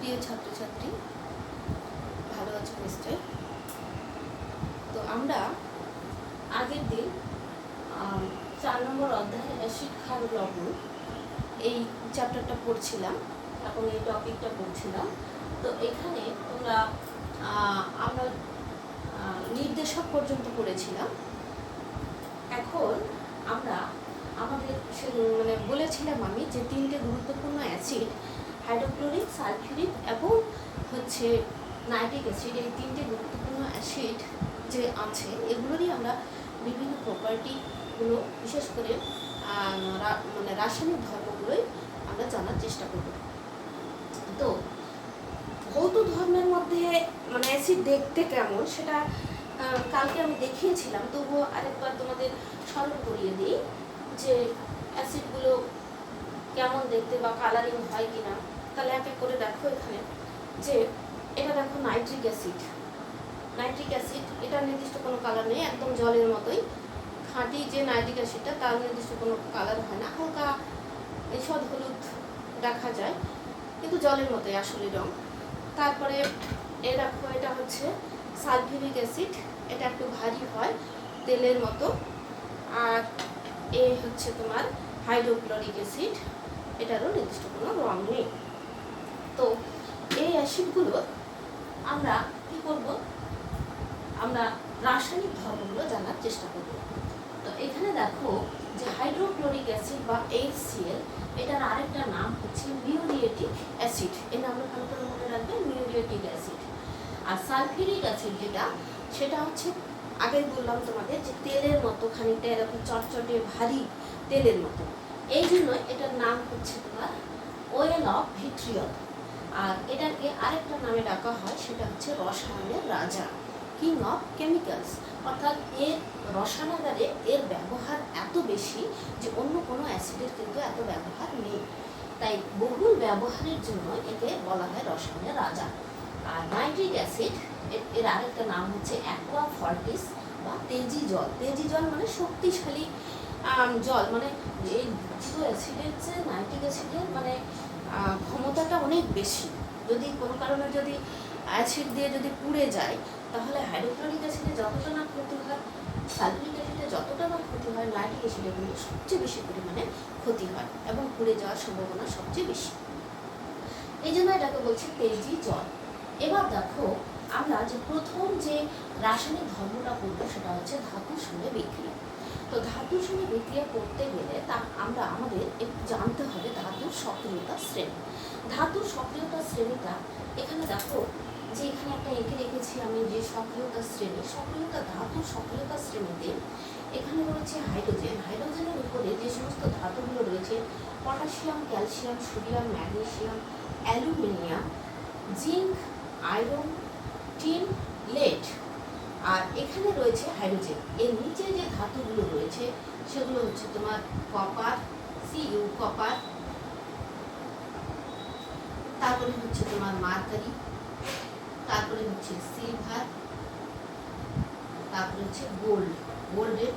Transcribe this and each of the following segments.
প্রিয় ছাত্রছাত্রী, ভালো আছো নিশ্চয়। তো আমরা আগের দিন 4 নম্বর অধ্যায় অ্যাসিড ক্ষার লবণ এই চ্যাপ্টারটা পড়ছিলাম এবং এই টপিকটা পড়ছিলাম। তো এখানে আমরা নির্দেশক পর্যন্ত পড়েছিলাম। এখন আমরা আমাদের বলেছিলাম আমি যে 3টে গুরুত্বপূর্ণ অ্যাসিড, হাইড্রোক্লোরিক, সালফিউরিক এবং নাইট্রিক অ্যাসিড, এই 3টে গুরুত্বপূর্ণ অ্যাসিড যে আছে এগুলোরই আমরা বিভিন্ন প্রপার্টিগুলো, বিশেষ করে রাসায়নিক ধর্মগুলোই আমরা জানার চেষ্টা করব। তো ভৌত ধর্মের মধ্যে অ্যাসিড দেখতে কেমন সেটা কালকে আমি দেখিয়েছিলাম, তবুও আরেকবার তোমাদের স্মরণ করিয়ে দিই যে অ্যাসিডগুলো কেমন দেখতে বা কালারিং হয় কিনা। তাহলে এক এক করে দেখো এখানে যে এটা দেখো নাইট্রিক অ্যাসিড। এটা নির্দিষ্ট কোনো কালার নেই, একদম জলের মতোই। খাঁটি যে নাইট্রিক অ্যাসিডটা তার নির্দিষ্ট কোনো কালার হয় না, হালকা ঈষৎ হলুদ দেখা যায়, কিন্তু জলের মতোই আসলে রং। তারপরে দেখো এটা হচ্ছে সালফিউরিক অ্যাসিড, এটা একটু ভারী হয়, তেলের মতো। আর হচ্ছে তোমার হাইড্রোক্লোরিক অ্যাসিড, এটারও নির্দিষ্ট কোনো রং নেই। তো এই অ্যাসিডগুলো আমরা কি করব, আমরা রাসায়নিক ধর্মগুলো জানার চেষ্টা করব। তো এখানে দেখো যে হাইড্রোক্লোরিক অ্যাসিড বা HCl, এটার আরেকটা নাম হচ্ছে মিউরিয়েটিক অ্যাসিড। এই নামটা ভালো করে মনে রাখবে, মিউরিয়েটিক অ্যাসিড। আর সালফিউরিক অ্যাসিড সেটা হচ্ছে আগেই বললাম তোমাদের যে তেলের মতো, খানিকটা এরকম চটচটে ভারী তেলের মতো, এই জন্য এটার নাম হচ্ছে তোমার ওয়েল অফ ভিট্রিয়ল। আর এটাকে আরেকটা নামে ডাকা হয়, সেটা হচ্ছে রসায়নের রাজা, কিং অফ কেমিক্যালস। অর্থাৎ এর রসায়নাগারে এর ব্যবহার এত বেশি যে অন্য কোনো অ্যাসিডের কিন্তু এত ব্যবহার নেই, তাই বহুল ব্যবহারের জন্য একে বলা হয় রসায়নের রাজা। আর নাইট্রিক অ্যাসিড, এর আরেকটা নাম হচ্ছে অ্যাকোয়া ফর্টিস বা তেজি জল। তেজি জল মানে শক্তিশালী জল, এই জিরো অ্যাসিডের চেয়ে নাইট্রিক অ্যাসিডের ক্ষমতাটা অনেক বেশি। যদি কোনো কারণে যদি অ্যাসিড দিয়ে যদি পুড়ে যায়, তাহলে হাইড্রোক্লোরিক অ্যাসিডে যতটা না ক্ষতি হয়, সালফিউরিক অ্যাসিডে যতটা না ক্ষতি হয়, নাইট্রিক অ্যাসিডে কিন্তু সবচেয়ে বেশি পরিমাণে ক্ষতি হয় এবং পুড়ে যাওয়ার সম্ভাবনা সবচেয়ে বেশি। এই জন্য এটাকে বলছে তেজি জল। এবার দেখো আমরা যে প্রথম যে রাসায়নিক ধর্মটা করবো সেটা হচ্ছে ধাতুর সঙ্গে বিক্রিয়া। তো ধাতুর সঙ্গে বিক্রিয়া করতে গেলে আমাদের একটু জানতে হবে ধাতুর সক্রিয়তা শ্রেণী। ধাতুর সক্রিয়তা শ্রেণীটা এখানে দেখো যে এখানে একটা এঁকে রেখেছি আমি, যে সক্রিয়তা শ্রেণী, ধাতুর সক্রিয়তা শ্রেণীতে এখানে রয়েছে হাইড্রোজেন। হাইড্রোজেনের উপরে যে সমস্ত ধাতুগুলো রয়েছে, potassium, calcium, sodium, magnesium, aluminium, zinc, iron, tin, lead. আর এখানে রয়েছে হাইড্রোজেন। এর নিচে যে ধাতুগুলো রয়েছে সেগুলো হচ্ছে তোমার কপার, Cu কপার, তারপরে হচ্ছে তোমার মার্কারি, তারপরে হচ্ছে সিলভার, তারপরে হচ্ছে গোল্ডের।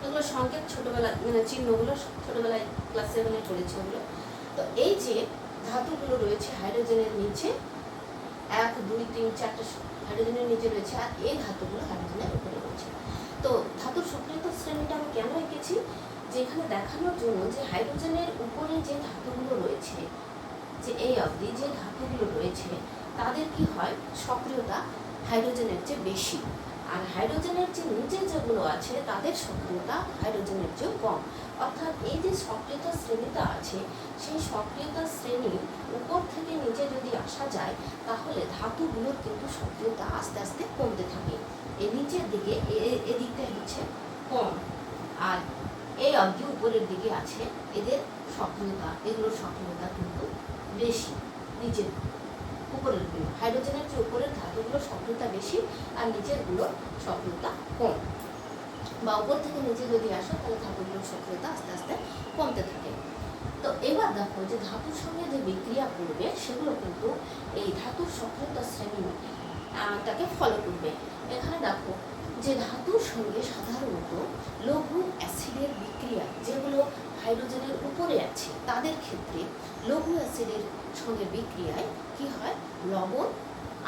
এগুলো সংকেত ছোটবেলায় চিহ্নগুলো ছোটবেলায় ক্লাস 7-এ পড়েছে ওগুলো। তো এই যে ধাতুগুলো রয়েছে হাইড্রোজেনের নিচে, 1, 2, 3, 4টে হাইড্রোজেনের নিচে রয়েছে, আর এই ধাতুগুলো হাইড্রোজেনের উপরে রয়েছে। তো ধাতুর সক্রিয়তা শ্রেণীটা আমি কেন এঁকেছি, যে এখানে দেখানোর জন্য যে হাইড্রোজেনের উপরে যে ধাতুগুলো রয়েছে, যে এই অবধি যে ধাতুগুলো রয়েছে তাদের কি হয়, সক্রিয়তা হাইড্রোজেনের চেয়ে বেশি। আর হাইড্রোজেনের যে নিচে যেগুলো আছে তাদের সক্রিয়তা হাইড্রোজেনের চেয়েও কম। অর্থাৎ এই যে সক্রিয়তা শ্রেণীটা আছে, সেই সক্রিয়তা শ্রেণী উপর থেকে নিচে যদি আসা যায়, তাহলে ধাতুগুলোর কিন্তু সক্রিয়তা আস্তে আস্তে কমতে থাকে। এই নিচের দিকে এদিকটাই হচ্ছে কম, আর এই অবধি উপরের দিকে আছে এদের সক্রিয়তা, এগুলোর সক্রিয়তা কিন্তু বেশি। নিচের উপরের গুলো, হাইড্রোজেনের যে উপরের ধাতুগুলোর সক্রিয়তা বেশি আর নিচের গুলোর সক্রিয়তা কম। বা উপর থেকে নিচে যদি আসে তাহলে ধাতুগুলোর সক্রিয়তা আস্তে আস্তে কমতে থাকে। তো এবার দেখো যে ধাতুর সঙ্গে যে বিক্রিয়া করবে সেগুলো কিন্তু এই ধাতুর সক্রিয়তা শ্রেণীটাকে ফলো করবে। এখানে দেখো যে ধাতুর সঙ্গে সাধারণত লঘু অ্যাসিডের বিক্রিয়া, যেগুলো হাইড্রোজেনের উপরে আছে তাদের ক্ষেত্রে লঘু অ্যাসিডের সঙ্গে বিক্রিয়ায় কি হয়, লবণ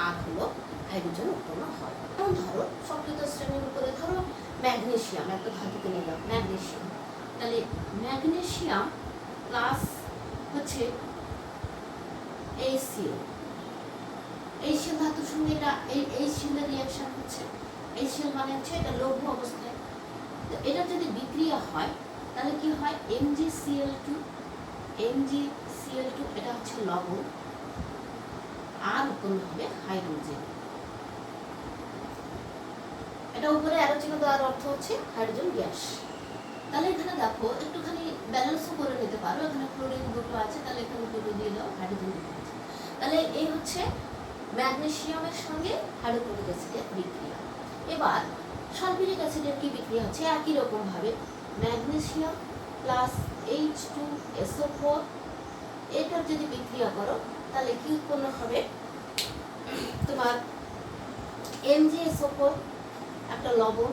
আর হলো হাইড্রোজেন উৎপন্ন হয়। যেমন ধরো সক্রিয় শ্রেণীর উপরে ধরো ম্যাগনেসিয়াম, একটা ধাতুকে নিলাম ম্যাগনেসিয়াম, তাহলে ম্যাগনেসিয়াম প্লাস হচ্ছে HCl, HCl ধাতুর সঙ্গে এটা HCl এর রিঅ্যাকশন হচ্ছে, HCl মানে হচ্ছে এটা লৌহ অবস্থায়। তো এটা যদি বিক্রিয়া হয় তাহলে কি হয়, MgCl2 এটা হচ্ছে লবণ আর উৎপন্ন হবে হাইড্রোজেন। এটা উপরে অ্যারো চিহ্ন দেওয়ার অর্থ হচ্ছে হাইড্রোজেন গ্যাস। তাহলে এখানে দেখো একটুখানি ব্যালেন্সও করে নিতে পারো, এখানে ক্লোরিন দুটো আছে, তাহলে এখানে দুটো দিয়ে দাও, হাইড্রোজেন দুটো আছে। তাহলে এই হচ্ছে ম্যাগনেসিয়ামের সঙ্গে হাইড্রোক্লোরিক অ্যাসিডের বিক্রিয়া। এবার সালফিউরিক অ্যাসিডের কি বিক্রিয়া হচ্ছে, একই রকম ভাবে ম্যাগনেসিয়াম প্লাস H2SO4 এটার যদি বিক্রিয়া করো তাহলে কি উৎপন্ন হবে, তোমার MgSO4 একটা লবণ,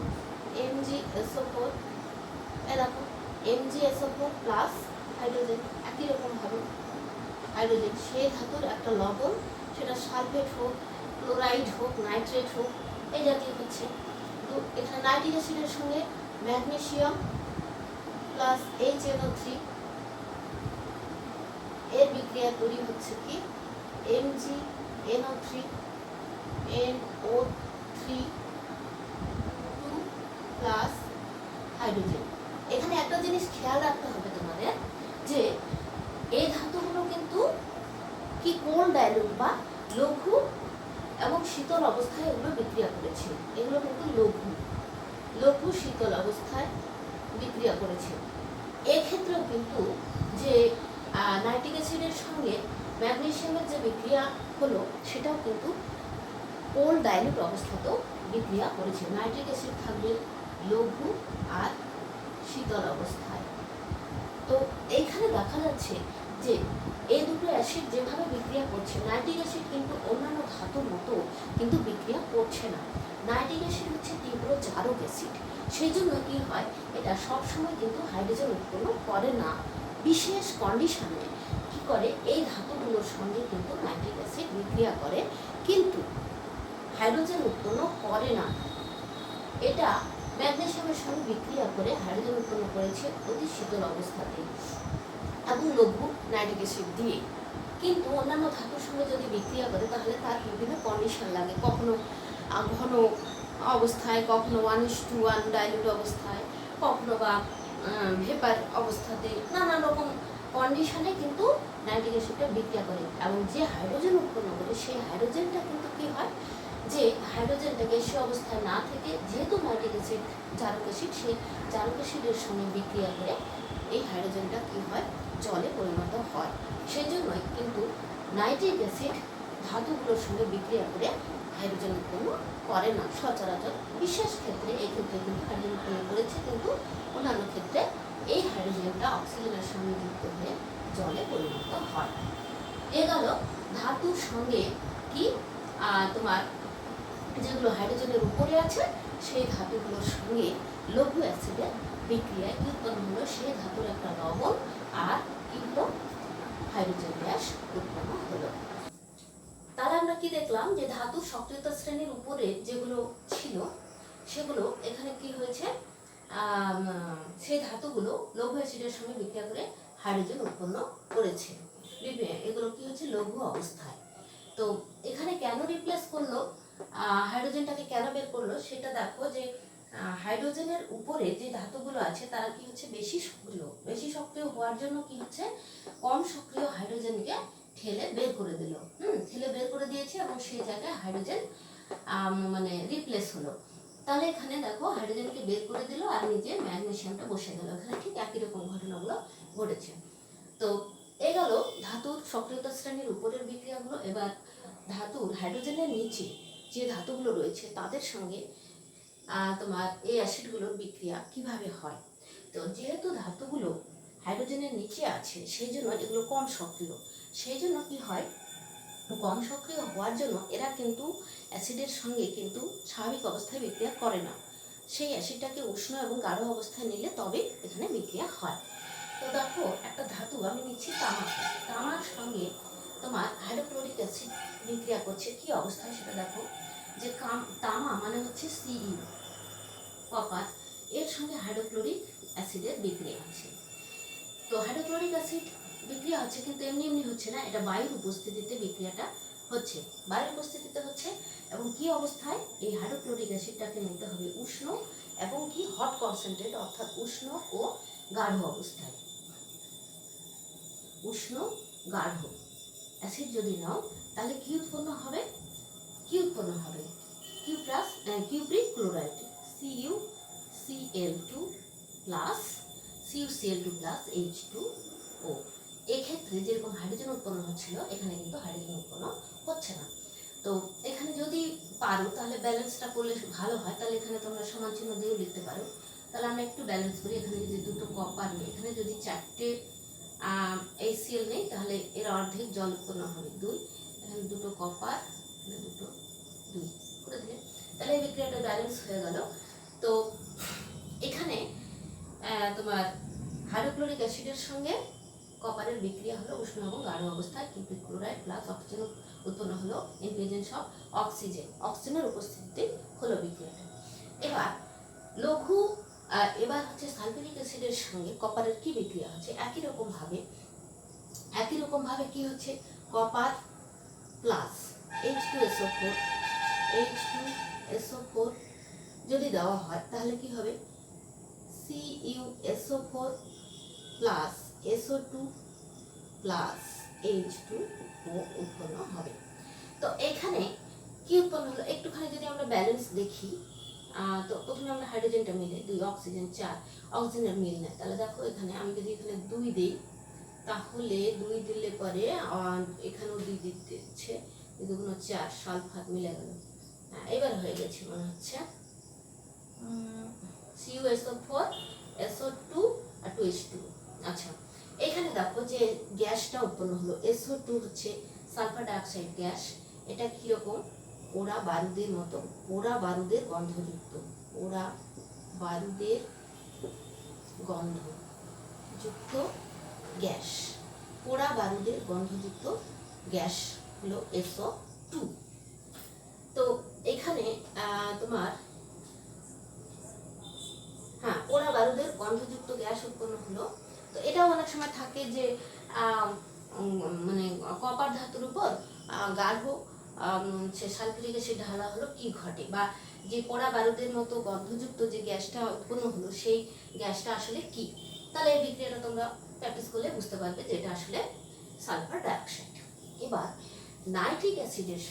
MgSO4 দেখো MgSO4 প্লাস হাইড্রোজেন, একই রকম ভাবে হাইড্রোজেন সেই ধাতুর একটা লবণ, সেটা সালফেট হোক, ক্লোরাইড হোক, নাইট্রেট হোক, এই জাতীয় হচ্ছে। তো এখানে নাইট্রিক অ্যাসিডের সঙ্গে ম্যাগনেসিয়াম প্লাস HNO3 এর বিক্রিয়া তৈরি হচ্ছে কি MgNO3 NO3 প্লাস হাইড্রোজেন। এখানে একটা জিনিস খেয়াল রাখতে হবে তোমাদের, যে এই ধাতুগুলো কিন্তু কি কোল্ড ডাইলুট বা লঘু এবং শীতল অবস্থায় এগুলো বিক্রিয়া করেছে, এগুলো কিন্তু লঘু শীতল অবস্থায় বিক্রিয়া করেছে। এক্ষেত্রেও কিন্তু যে নাইট্রিক অ্যাসিডের সঙ্গে ম্যাগনেসিয়ামের যে বিক্রিয়া হলো সেটাও কিন্তু কোল্ড ডাইলুট অবস্থাতেও বিক্রিয়া করেছে। নাইট্রিক অ্যাসিড থাকবে লঘু আর শীতল অবস্থায়। তো এইখানে দেখা যাচ্ছে যে এই দুটো অ্যাসিড যেভাবে বিক্রিয়া করছে, নাইট্রিক অ্যাসিড কিন্তু অন্যান্য ধাতুর মতো কিন্তু বিক্রিয়া করছে না। নাইট্রিক অ্যাসিড হচ্ছে তীব্র জারক অ্যাসিড, সেই জন্য কি হয়, এটা সবসময় কিন্তু হাইড্রোজেন উৎপন্ন করে না। বিশেষ কন্ডিশনে কি করে, এই ধাতুগুলোর সঙ্গে কিন্তু নাইট্রিক অ্যাসিড বিক্রিয়া করে কিন্তু হাইড্রোজেন উৎপন্ন করে না। এটা ম্যাগনেসিয়ামের সঙ্গে বিক্রিয়া করে হাইড্রোজেন উৎপন্ন করেছে অতি শীতল অবস্থাতে এবং লঘু নাইট্রিক অ্যাসিড দিয়ে। কিন্তু অন্যান্য ধাতুর সঙ্গে যদি বিক্রিয়া করে তাহলে তার বিভিন্ন কন্ডিশন লাগে, কখনো ঘন অবস্থায়, কখনো 1:1 ডাইলুট অবস্থায়, কখনো বা ভেপার অবস্থাতে, নানা রকম কন্ডিশনে কিন্তু নাইট্রিক অ্যাসিডটা বিক্রিয়া করে। এবং যে হাইড্রোজেন উৎপন্ন করে সেই হাইড্রোজেনটা কিন্তু কি হয়, যে হাইড্রোজেনটা গ্যাসীয় অবস্থায় না থেকে, যেহেতু নাইট্রিক অ্যাসিড জারক অ্যাসিড, সেই জারক অ্যাসিডের সঙ্গে বিক্রিয়া করে এই হাইড্রোজেনটা কি হয়, জলে পরিণত হয়। সেই জন্যই কিন্তু নাইট্রিক অ্যাসিড ধাতুগুলোর সঙ্গে বিক্রিয়া করে হাইড্রোজেন উৎপন্ন করে না সচরাচর। বিশেষ ক্ষেত্রে এই ক্ষেত্রে কিন্তু হাইড্রোজেন উৎপন্ন করেছে, কিন্তু অন্যান্য ক্ষেত্রে এই হাইড্রোজেনটা অক্সিজেনের সঙ্গে যুক্ত হয়ে জলে পরিণত হয়। এ গেল ধাতুর সঙ্গে কি তোমার যেগুলো হাইড্রোজেনের উপরে আছে সেই ধাতুগুলোর সঙ্গে লঘু অ্যাসিডের বিক্রিয়ায় কি উৎপন্ন হলো, সেই ধাতুর একটা লবণ আর কিন্তু হাইড্রোজেন গ্যাস উৎপন্ন হলো। তাহলে আমরা কি দেখলাম, যে ধাতু সক্রিয়তা শ্রেণীর উপরে যেগুলো ছিল সেগুলো এখানে কি হয়েছে, সেই ধাতুগুলো লঘু অ্যাসিডের সঙ্গে বিক্রিয়া করে হাইড্রোজেন উৎপন্ন করেছে। এগুলো কি হচ্ছে, লঘু অবস্থায়। তো এখানে কেন রিপ্লেস করলো, হাইড্রোজেনটাকে কেন বের করলো, সেটা দেখো যে হাইড্রোজেনের উপরে যে ধাতুগুলো আছে তারা কি হচ্ছে, বেশি সক্রিয় হওয়ার জন্য কি হচ্ছে, কম সক্রিয় হাইড্রোজেনকে ঠেলে বের করে দিল, ঠেলে বের করে দিয়েছে এবং সেই জায়গায় হাইড্রোজেন মানে রিপ্লেস হলো। তাহলে এখানে দেখো হাইড্রোজেনকে বের করে দিল আর নিজে ম্যাগনেসিয়ামটা বসে দিল, এখানে ঠিক একই রকম ঘটনাগুলো ঘটেছে। তো এই গেল ধাতুর সক্রিয়তা শ্রেণীর উপরের বিক্রিয়াগুলো। এবার ধাতুর হাইড্রোজেনের নিচে যে ধাতুগুলো রয়েছে তাদের সঙ্গে তোমার এই অ্যাসিডগুলোর বিক্রিয়া কিভাবে হয়। তো যেহেতু ধাতুগুলো হাইড্রোজেনের নিচে আছে সেই জন্য এগুলো কম সক্রিয়, সেই জন্য কি হয়, কম সক্রিয় হওয়ার জন্য এরা কিন্তু অ্যাসিডের সঙ্গে কিন্তু স্বাভাবিক অবস্থায় বিক্রিয়া করে না। সেই অ্যাসিডটাকে উষ্ণ এবং গাঢ় অবস্থায় নিলে তবে এখানে বিক্রিয়া হয়। তো দেখো একটা ধাতু আমি নিচ্ছি তামা, তামার সঙ্গে তোমার হাইড্রোক্লোরিক অ্যাসিড বিক্রিয়া করছে কি অবস্থায় সেটা দেখো, যে তামা মানে হচ্ছে Cu কপার, এর সঙ্গে হাইড্রোক্লোরিক অ্যাসিডের বিক্রিয়া হচ্ছে। তো হাইড্রোক্লোরিক অ্যাসিড বিক্রিয়া হচ্ছে, কিন্তু এমনি এমনি হচ্ছে না, এটা বায়ুর উপস্থিতিতে বিক্রিয়াটা হচ্ছে, বায়ুর উপস্থিতিতে হচ্ছে। এবং কি অবস্থায়? এই হাইড্রোক্লোরিক অ্যাসিডটাকে নিতে হবে উষ্ণ এবং কি হট কনসেন্ট্রেট, অর্থাৎ উষ্ণ ও গাঢ় অবস্থায়। উষ্ণ গাঢ় অ্যাসিড যদি নাও তাহলে কি উৎপন্ন হবে? কি উৎপন্ন হবে? কিউ plus cupric chloride, CuCl2 plus CuCl2 plus H2O। এক্ষেত্রে যেরকম হাইড্রোজেন উৎপন্ন হচ্ছিল, এখানে কিন্তু হাইড্রোজেন উৎপন্ন হচ্ছে না। তো এখানে যদি পারো তাহলে ব্যালেন্সটা করলে ভালো হয়, তাহলে এখানে তোমরা সমান চিহ্ন দিয়েও লিখতে পারো। তাহলে আমরা একটু ব্যালেন্স করি। এখানে যদি দুটো কপার নেই, এখানে যদি 4টে HCl নেই, তাহলে এর অর্ধেক জল উৎপন্ন হবে 2, এখানে দুটো কপার, এখানে দুটো 2 করে দিলে তাহলে এই বিক্রিয়াটা ব্যালেন্স হয়ে গেল। তো এখানে তোমার হাইড্রোক্লোরিক অ্যাসিডের সঙ্গে কপারের বিক্রিয়া হলো উষ্ণ এবং গাঢ় অবস্থায়, কিউপ্রিক ক্লোরাইড প্লাস অক্সিজেন উৎপন্ন হলো ইন প্রেজেন্স অফ অক্সিজেন, অক্সিজেনের উপস্থিতিতে হলো বিক্রিয়াটা। এবার লঘু এবার হচ্ছে সালফিউরিক অ্যাসিডের সঙ্গে কপারের কি বিক্রিয়া হচ্ছে? একই রকম ভাবে কি হচ্ছে? কপার প্লাস H2SO4, H2SO4 যদি দেওয়া হয় তাহলে কি হবে? CuSO4 plus SO2 plus H2O উৎপন্ন হবে। তো এখানে কি উৎপন্ন হলো? একটুখানি যদি আমরা ব্যালেন্স দেখি, তো প্রথমে আমরা হাইড্রোজেনটা মিলে 2, অক্সিজেন 4, অক্সিজেনের মিল নেয়, তাহলে দেখো এখানে আমি যদি এখানে 2 দিই, তাহলে 2 দিলে পরে এখানেও 2 দিচ্ছে, 2 গুণ 4, সালফার মিলে গেল। এবার হয়ে গেছে মনে হচ্ছে CuSO4, SO2 আর 2H2। আচ্ছা, এখানে দেখো যে গ্যাসটা উৎপন্ন হলো, SO2 হচ্ছে সালফার ডাইঅক্সাইড গ্যাস। এটা কিরকম? পোড়া বারুদের মতো, পোড়া বারুদের গন্ধযুক্ত, পোড়া বারুদের গন্ধযুক্ত গ্যাস, পোড়া বারুদের গন্ধযুক্ত গ্যাস হলো SO2। তো এখানে তোমার পোড়া বারুদের গন্ধযুক্ত গ্যাস উৎপন্ন হলো। তো এটাও অনেক সময় থাকে যে মানে কপার ধাতুর উপর গাঢ় সে সালফিউরিক অ্যাসিড ঢালা হলো, কি ঘটে? বা যে পোড়া বারুদের মতো গন্ধযুক্ত যে গ্যাসটা উৎপন্ন হলো, সেই গ্যাসটা আসলে কি? তাহলে এই বিক্রিয়াটা তোমরা প্র্যাকটিস করলে বুঝতে পারবে যে এটা আসলে সালফার ডাইঅক্সাইড। এবার নাইট্রিক অ্যাসিডের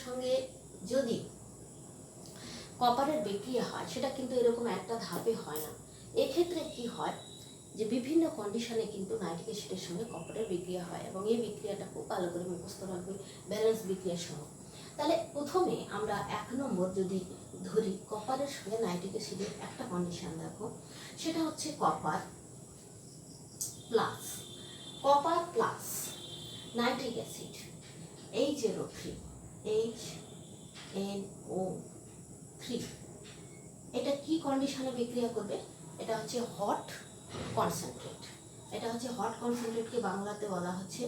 সঙ্গে যদি কপারের বিক্রিয়া হয়, সেটা কিন্তু এরকম একটা ধাপে হয় না। এক্ষেত্রে কি হয় যে বিভিন্ন কন্ডিশনে কিন্তু নাইট্রিক অ্যাসিডের সঙ্গে কপারের বিক্রিয়া হয়, এবং এই বিক্রিয়াটা খুব ভালো করে মুখস্থ রাখবে, ব্যালেন্স বিক্রিয়া সহ। তাহলে প্রথমে আমরা 1 নম্বর যদি ধরি, কপারের সঙ্গে নাইট্রিক অ্যাসিডের একটা কন্ডিশন দেখো, সেটা হচ্ছে copper plus nitric acid HNO3, HNO3, এটা কি কন্ডিশনে বিক্রিয়া করবে? এটা হচ্ছে হট কনসেন্ট্রেট। এটা হচ্ছে হট কনসেন্ট্রেটকে বাংলাতে বলা হচ্ছে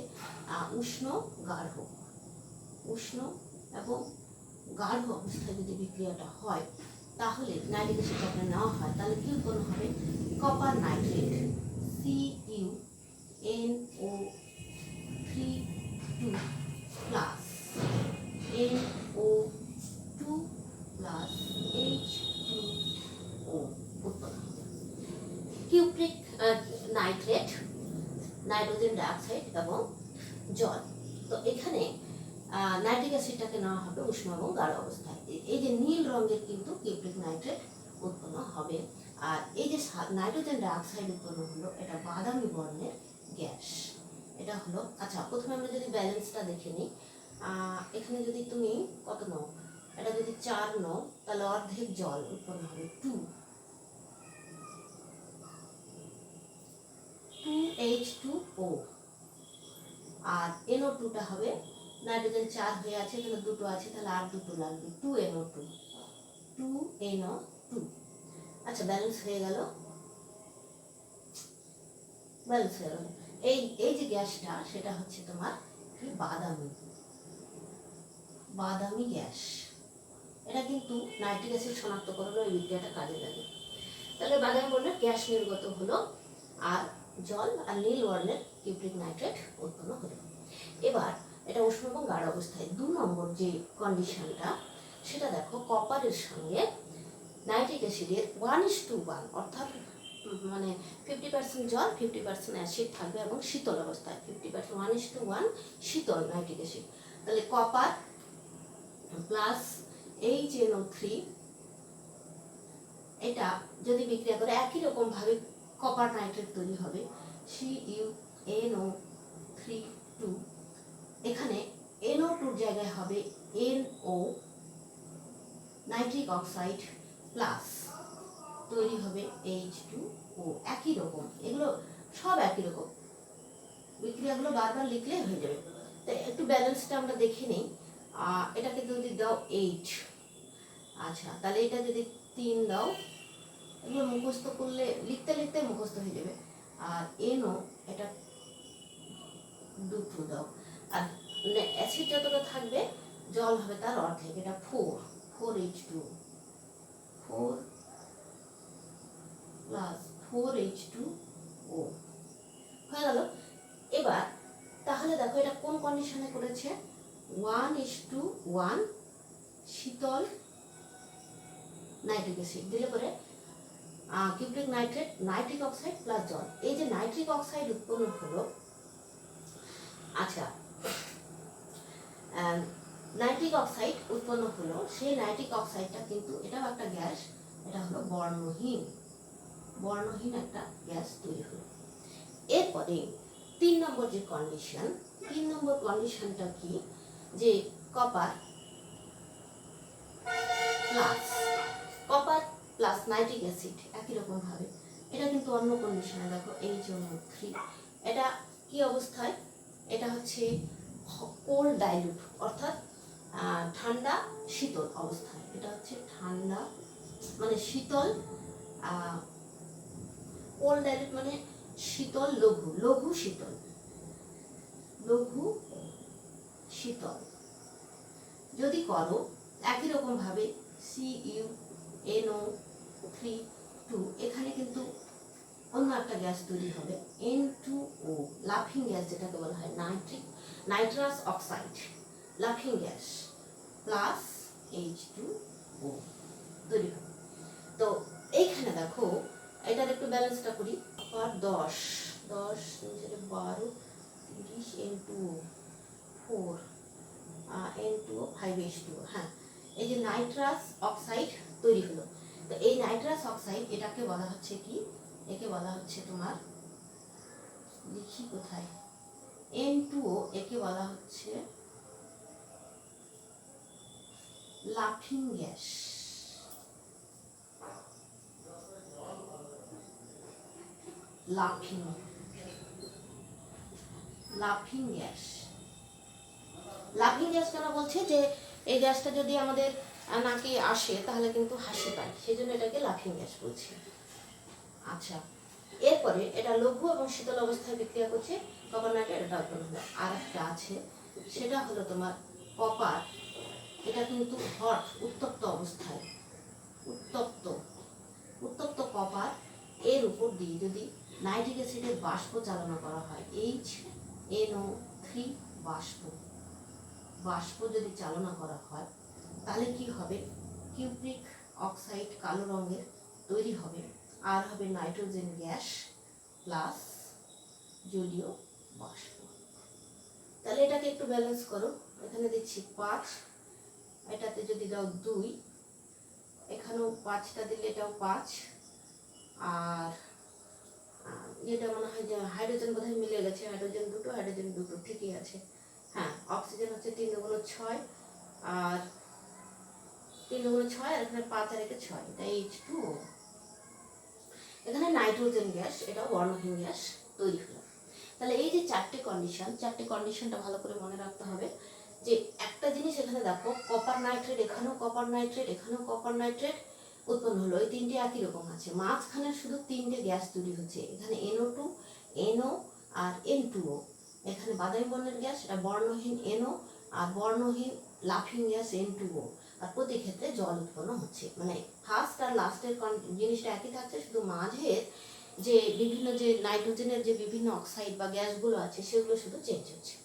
উষ্ণ গাঢ়। উষ্ণ এবং গাঢ় অবস্থায় যদি বিক্রিয়াটা হয়, তাহলে নাইট্রিক অ্যাসিড নেওয়া হয়, তাহলে কি উৎপন্ন হবে? Copper nitrate, CuNO3 plus NO2 plus H2O উৎপন্ন হবে। কিউপ্রিক নাইট্রেট, নাইট্রোজেন ডাইঅক্সাইড এবং জল। তো এখানে নাইট্রিক অ্যাসিডটাকে নেওয়া হবে উষ্ণ এবং গাঢ় অবস্থায়। এই যে নীল রঙের কিন্তু কিউপ্রিক নাইট্রেট উৎপন্ন হবে, আর এই যে নাইট্রোজেন ডাইঅক্সাইড উৎপন্ন হলো, এটা বাদামি বর্ণের গ্যাস। এটা হলো, আচ্ছা প্রথমে আমরা যদি ব্যালেন্সটা দেখে নিই, এখানে যদি তুমি কত নাও, এটা যদি 4 নাও, তাহলে অর্ধেক জল উৎপন্ন হবে 2H2O, আর NO2টা হবে, নাইট্রোজেন 4 হয়ে আছে, তাহলে দুটো আছে, তাহলে আর দুটো লাগবে, 2NO2। আচ্ছা ব্যালেন্স হয়ে গেল। এই এই যে গ্যাসটা সেটা হচ্ছে তোমার কি বাদামি বাদামি গ্যাস। এটা কিন্তু নাইট্রিক অ্যাসিড শনাক্তকরণে এই বিক্রিয়াটা কাজে লাগে। তাহলে বাদামি বর্ণের গ্যাস নির্গত হলো আর জল আর নীল বর্ণের কিউপ্রিক নাইট্রেট উৎপন্ন হলো। এবার এটা উষ্ণ এবং গাঢ় অবস্থায় 2 নম্বর যে কন্ডিশনটা সেটা দেখো, কপারের সঙ্গে নাইট্রিক অ্যাসিডের 1:1 অর্থাৎ মানে 50% জল 50% অ্যাসিড থাকবে এবং শীতল অবস্থায় 50% 1:1 শীতল নাইট্রিক অ্যাসিড। তাহলে কপার প্লাস HNO3 এটা যদি বিক্রিয়া করে একই রকম ভাবে কপার নাইট্রেট তৈরি হবে CuNO3 এখানে NO2 জায়গায় হবে NO নাইট্রিক অক্সাইড প্লাস তৈরি হবে H2O। একই রকম, এগুলো সব একই রকম, বিক্রিয়াগুলো বারবার লিখলে হয়ে যাবে। তো একটু ব্যালেন্সটা আমরা দেখে নিই। এটাকে যদি দাও 8, আচ্ছা তাহলে এটা যদি 3 দাও, এগুলো মুখস্থ করলে লিখতে লিখতে মুখস্থ হয়ে যাবে। আর NO এটা 2 দাও, আর অ্যাসিড যতটা থাকবে জল হবে তার অর্ধেক, এটা 4H2O 4 প্লাস 4H2O হয়ে গেল। এবার তাহলে দেখো এটা কোন কন্ডিশনে করেছে, 1:1 শীতল নাইট্রিক অ্যাসিড দিলে পরে cupric nitrate nitric oxide plus জল, এই যে নাইট্রিক অক্সাইড উৎপন্ন হলো। আচ্ছা নাইট্রিক অক্সাইড উৎপন্ন হলো, সেই নাইট্রিক অক্সাইডটা কিন্তু এটাও একটা গ্যাস, এটা হলো বর্ণহীন একটা গ্যাস তৈরি হলো। এরপরে 3 নম্বর যে কন্ডিশন, 3 নম্বর কন্ডিশনটা কি, যে কপার প্লাস নাইট্রিক অ্যাসিড একই রকম ভাবে, এটা কিন্তু অন্য কন্ডিশনে দেখো HNO3 এটা কি অবস্থায়, এটা হচ্ছে কোল্ড ডাইলুট অর্থাৎ ঠান্ডা শীতল অবস্থায়, এটা হচ্ছে ঠান্ডা মানে শীতল, কোল্ড ডাইলুট মানে শীতল লঘু শীতল যদি করো একই রকম ভাবে CuNO3 এখানে কিন্তু অন্য একটা গ্যাস তৈরি হবে N2O লাফিং গ্যাস, যেটাকে বলা হয় নাইট্রাস অক্সাইড লাফিং গ্যাস প্লাস H2O তৈরি হবে। তো এইখানে দেখো এটার একটু ব্যালেন্সটা করি, আর 10 12 30 N2O 4 N2O 5H2O, হ্যাঁ এই যে নাইট্রাস অক্সাইড তৈরি হলো। তো এই নাইট্রাস অক্সাইড এটাকে বলা হচ্ছে কি, একে বলা হচ্ছে তোমার, লিখি কোথায়, N2O একে বলা হচ্ছে লাফিং গ্যাস। লাফিং গ্যাস কেন বলছে, যে এই গ্যাসটা যদি আমাদের নাকে আসে তাহলে কিন্তু হাসি পায়, সেই জন্য এটাকে লাফিং গ্যাস বলছে। আচ্ছা এরপরে এটা লঘু এবং শীতল অবস্থায় বিক্রিয়া করছে, কপার নাইট্রেট এটা উৎপন্ন হলো। আর একটা আছে সেটা হলো তোমার কপার, এটা কিন্তু হট উত্তপ্ত অবস্থায়, উত্তপ্ত কপার এর উপর দিয়ে যদি নাইট্রিক অ্যাসিডের বাষ্প চালনা করা হয়, HNO3 বাষ্প যদি চালনা করা হয় তাহলে কি হবে, কিউপ্রিক অক্সাইড কালো রঙের তৈরি হবে, আর হবে নাইট্রোজেন গ্যাস প্লাস জলীয় বাষ্প। তাহলে এটাকে একটু ব্যালেন্স করো, এখানে দিচ্ছি 5, এটাতে যদি দাও 2, এখানেও 5টা দিলে এটাও 5, আর এটা মনে হয় যে হাইড্রোজেন বোধহয় মিলে গেছে, হাইড্রোজেন 2 ঠিকই আছে, হ্যাঁ অক্সিজেন হচ্ছে 3 × 6 আর 3 × 6 আর এখানে 5 আর 6, এটা H2O। এখানে নাইট্রোজেন গ্যাস, এটা বর্ণহীন গ্যাস তৈরি হলো। তাহলে এই যে 4টে কন্ডিশনটা ভালো করে মনে রাখতে হবে, যে একটা জিনিস এখানে দেখো কপার নাইট্রেট, এখানেও কপার নাইট্রেট, এখানেও কপার নাইট্রেট উৎপন্ন হলো, এই 3টে একই রকম আছে, মাঝখানে শুধু 3টে গ্যাস তৈরি হচ্ছে, এখানে NO2 NO আর N2O, এখানে বাদামি বর্ণের গ্যাস, এটা বর্ণহীন NO আর বর্ণহীন লাফিং গ্যাস N2O, আর প্রতি ক্ষেত্রে জল উৎপন্ন হচ্ছে। মানে ফার্স্ট আর লাস্টের জিনিসটা একই থাকছে, শুধু মাঝের যে বিভিন্ন যে নাইট্রোজেনের যে বিভিন্ন অক্সাইড বা গ্যাসগুলো আছে সেগুলো শুধু চেঞ্জ হচ্ছে।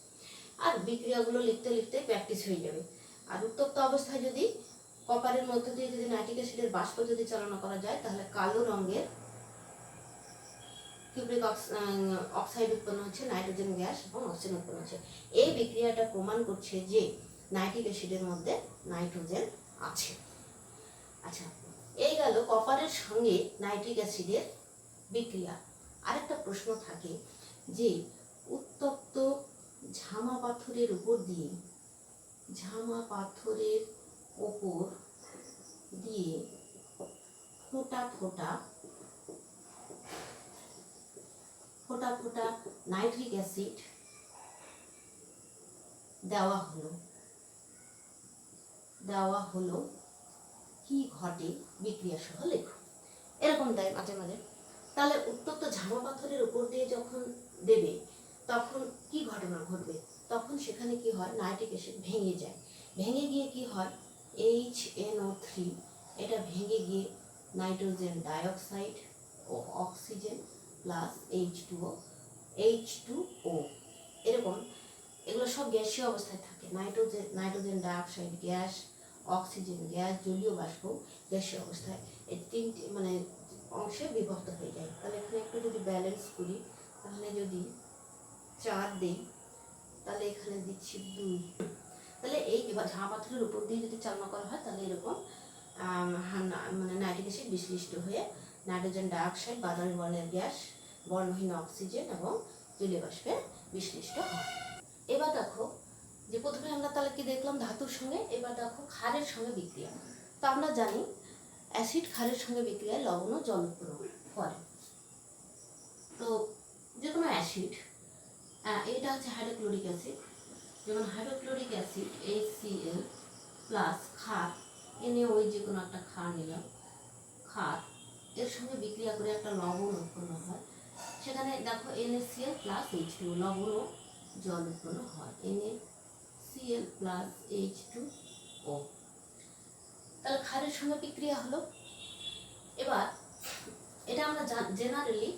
আর বিক্রিয়াগুলো লিখতে লিখতে প্র্যাকটিস হয়ে যাবে। আর উত্তপ্ত অবস্থায় যদি কপারের মধ্য দিয়ে যদি নাইট্রিক অ্যাসিডের বাষ্প যদি চালনা করা যায়, তাহলে কালো রঙের কিউপ্রিক অক্সাইড উৎপন্ন হচ্ছে, নাইট্রোজেন গ্যাস এবং অক্সিজেন উৎপন্ন হচ্ছে। এই বিক্রিয়াটা প্রমাণ করছে যে নাইট্রিক অ্যাসিডের মধ্যে নাইট্রোজেন আছে। আচ্ছা, এই গেল কপারের সঙ্গে নাইট্রিক অ্যাসিডের বিক্রিয়া। আরেকটা প্রশ্ন থাকে যে উত্তপ্ত ঝামা পাথরের উপর দিয়ে ফোঁটা ফোঁটা নাইট্রিক অ্যাসিড দেওয়া হলো কি ঘটে বিক্রিয়া সহ লেখো। এরকম দেয় মাঝে মাঝে। তাহলে উত্তপ্ত ঝামা পাথরের উপর দিয়ে যখন দেবে তখন কি ঘটনা ঘটবে? তখন সেখানে কি হয়, নাইট্রিক অ্যাসিড ভেঙে গিয়ে কি হয়, HNO3, এটা ভেঙে গিয়ে নাইট্রোজেন ডাইঅক্সাইড ও অক্সিজেন প্লাস H2O এরকম, এগুলো সব গ্যাসীয় অবস্থায় থাকে। Nitrogen dioxide gas, oxygen gas, জলীয় বাষ্প গ্যাসীয় অবস্থায়, এই তিনটি মানে অংশে বিভক্ত হয়ে যায়। তাহলে এখানে একটু যদি ব্যালেন্স করি, তাহলে যদি 4 দিই, তাহলে এখানে দিচ্ছি 2। তাহলে এই ঝামা পাথরের উপর দিয়ে যদি চালনা করা হয়, তাহলে এরকম মানে নাইট্রিক অ্যাসিড বিশ্লিষ্ট হয়ে নাইট্রোজেন ডাইঅক্সাইড, বাদামি বর্ণের গ্যাস, বর্ণহীন অক্সিজেন এবং জলীয় বাষ্পে বিশ্লিষ্ট হয়। এবার দেখো যে প্রথমে আমরা তাহলে কি দেখলাম, ধাতুর সঙ্গে। এবার দেখো ক্ষারের সঙ্গে বিক্রিয়া। তো আমরা জানি অ্যাসিড ক্ষারের সঙ্গে বিক্রিয়ায় লবণ ও জল উৎপন্ন করে। তো যে কোনো অ্যাসিড, এটা হচ্ছে হাইড্রোক্লোরিক অ্যাসিড, যেমন হাইড্রোক্লোরিক অ্যাসিড HCl প্লাস ক্ষার, এনে ওই যে কোনো একটা ক্ষার নিলাম, ক্ষার এর সঙ্গে বিক্রিয়া করে একটা লবণ উৎপন্ন হয়। সেখানে দেখো NaCl প্লাস H2O, লবণ ও জল উৎপন্ন হয়, NaCl প্লাস H2O। তাহলে ক্ষারের সঙ্গে বিক্রিয়া হলো। এবার এটা আমরা জেনারেলি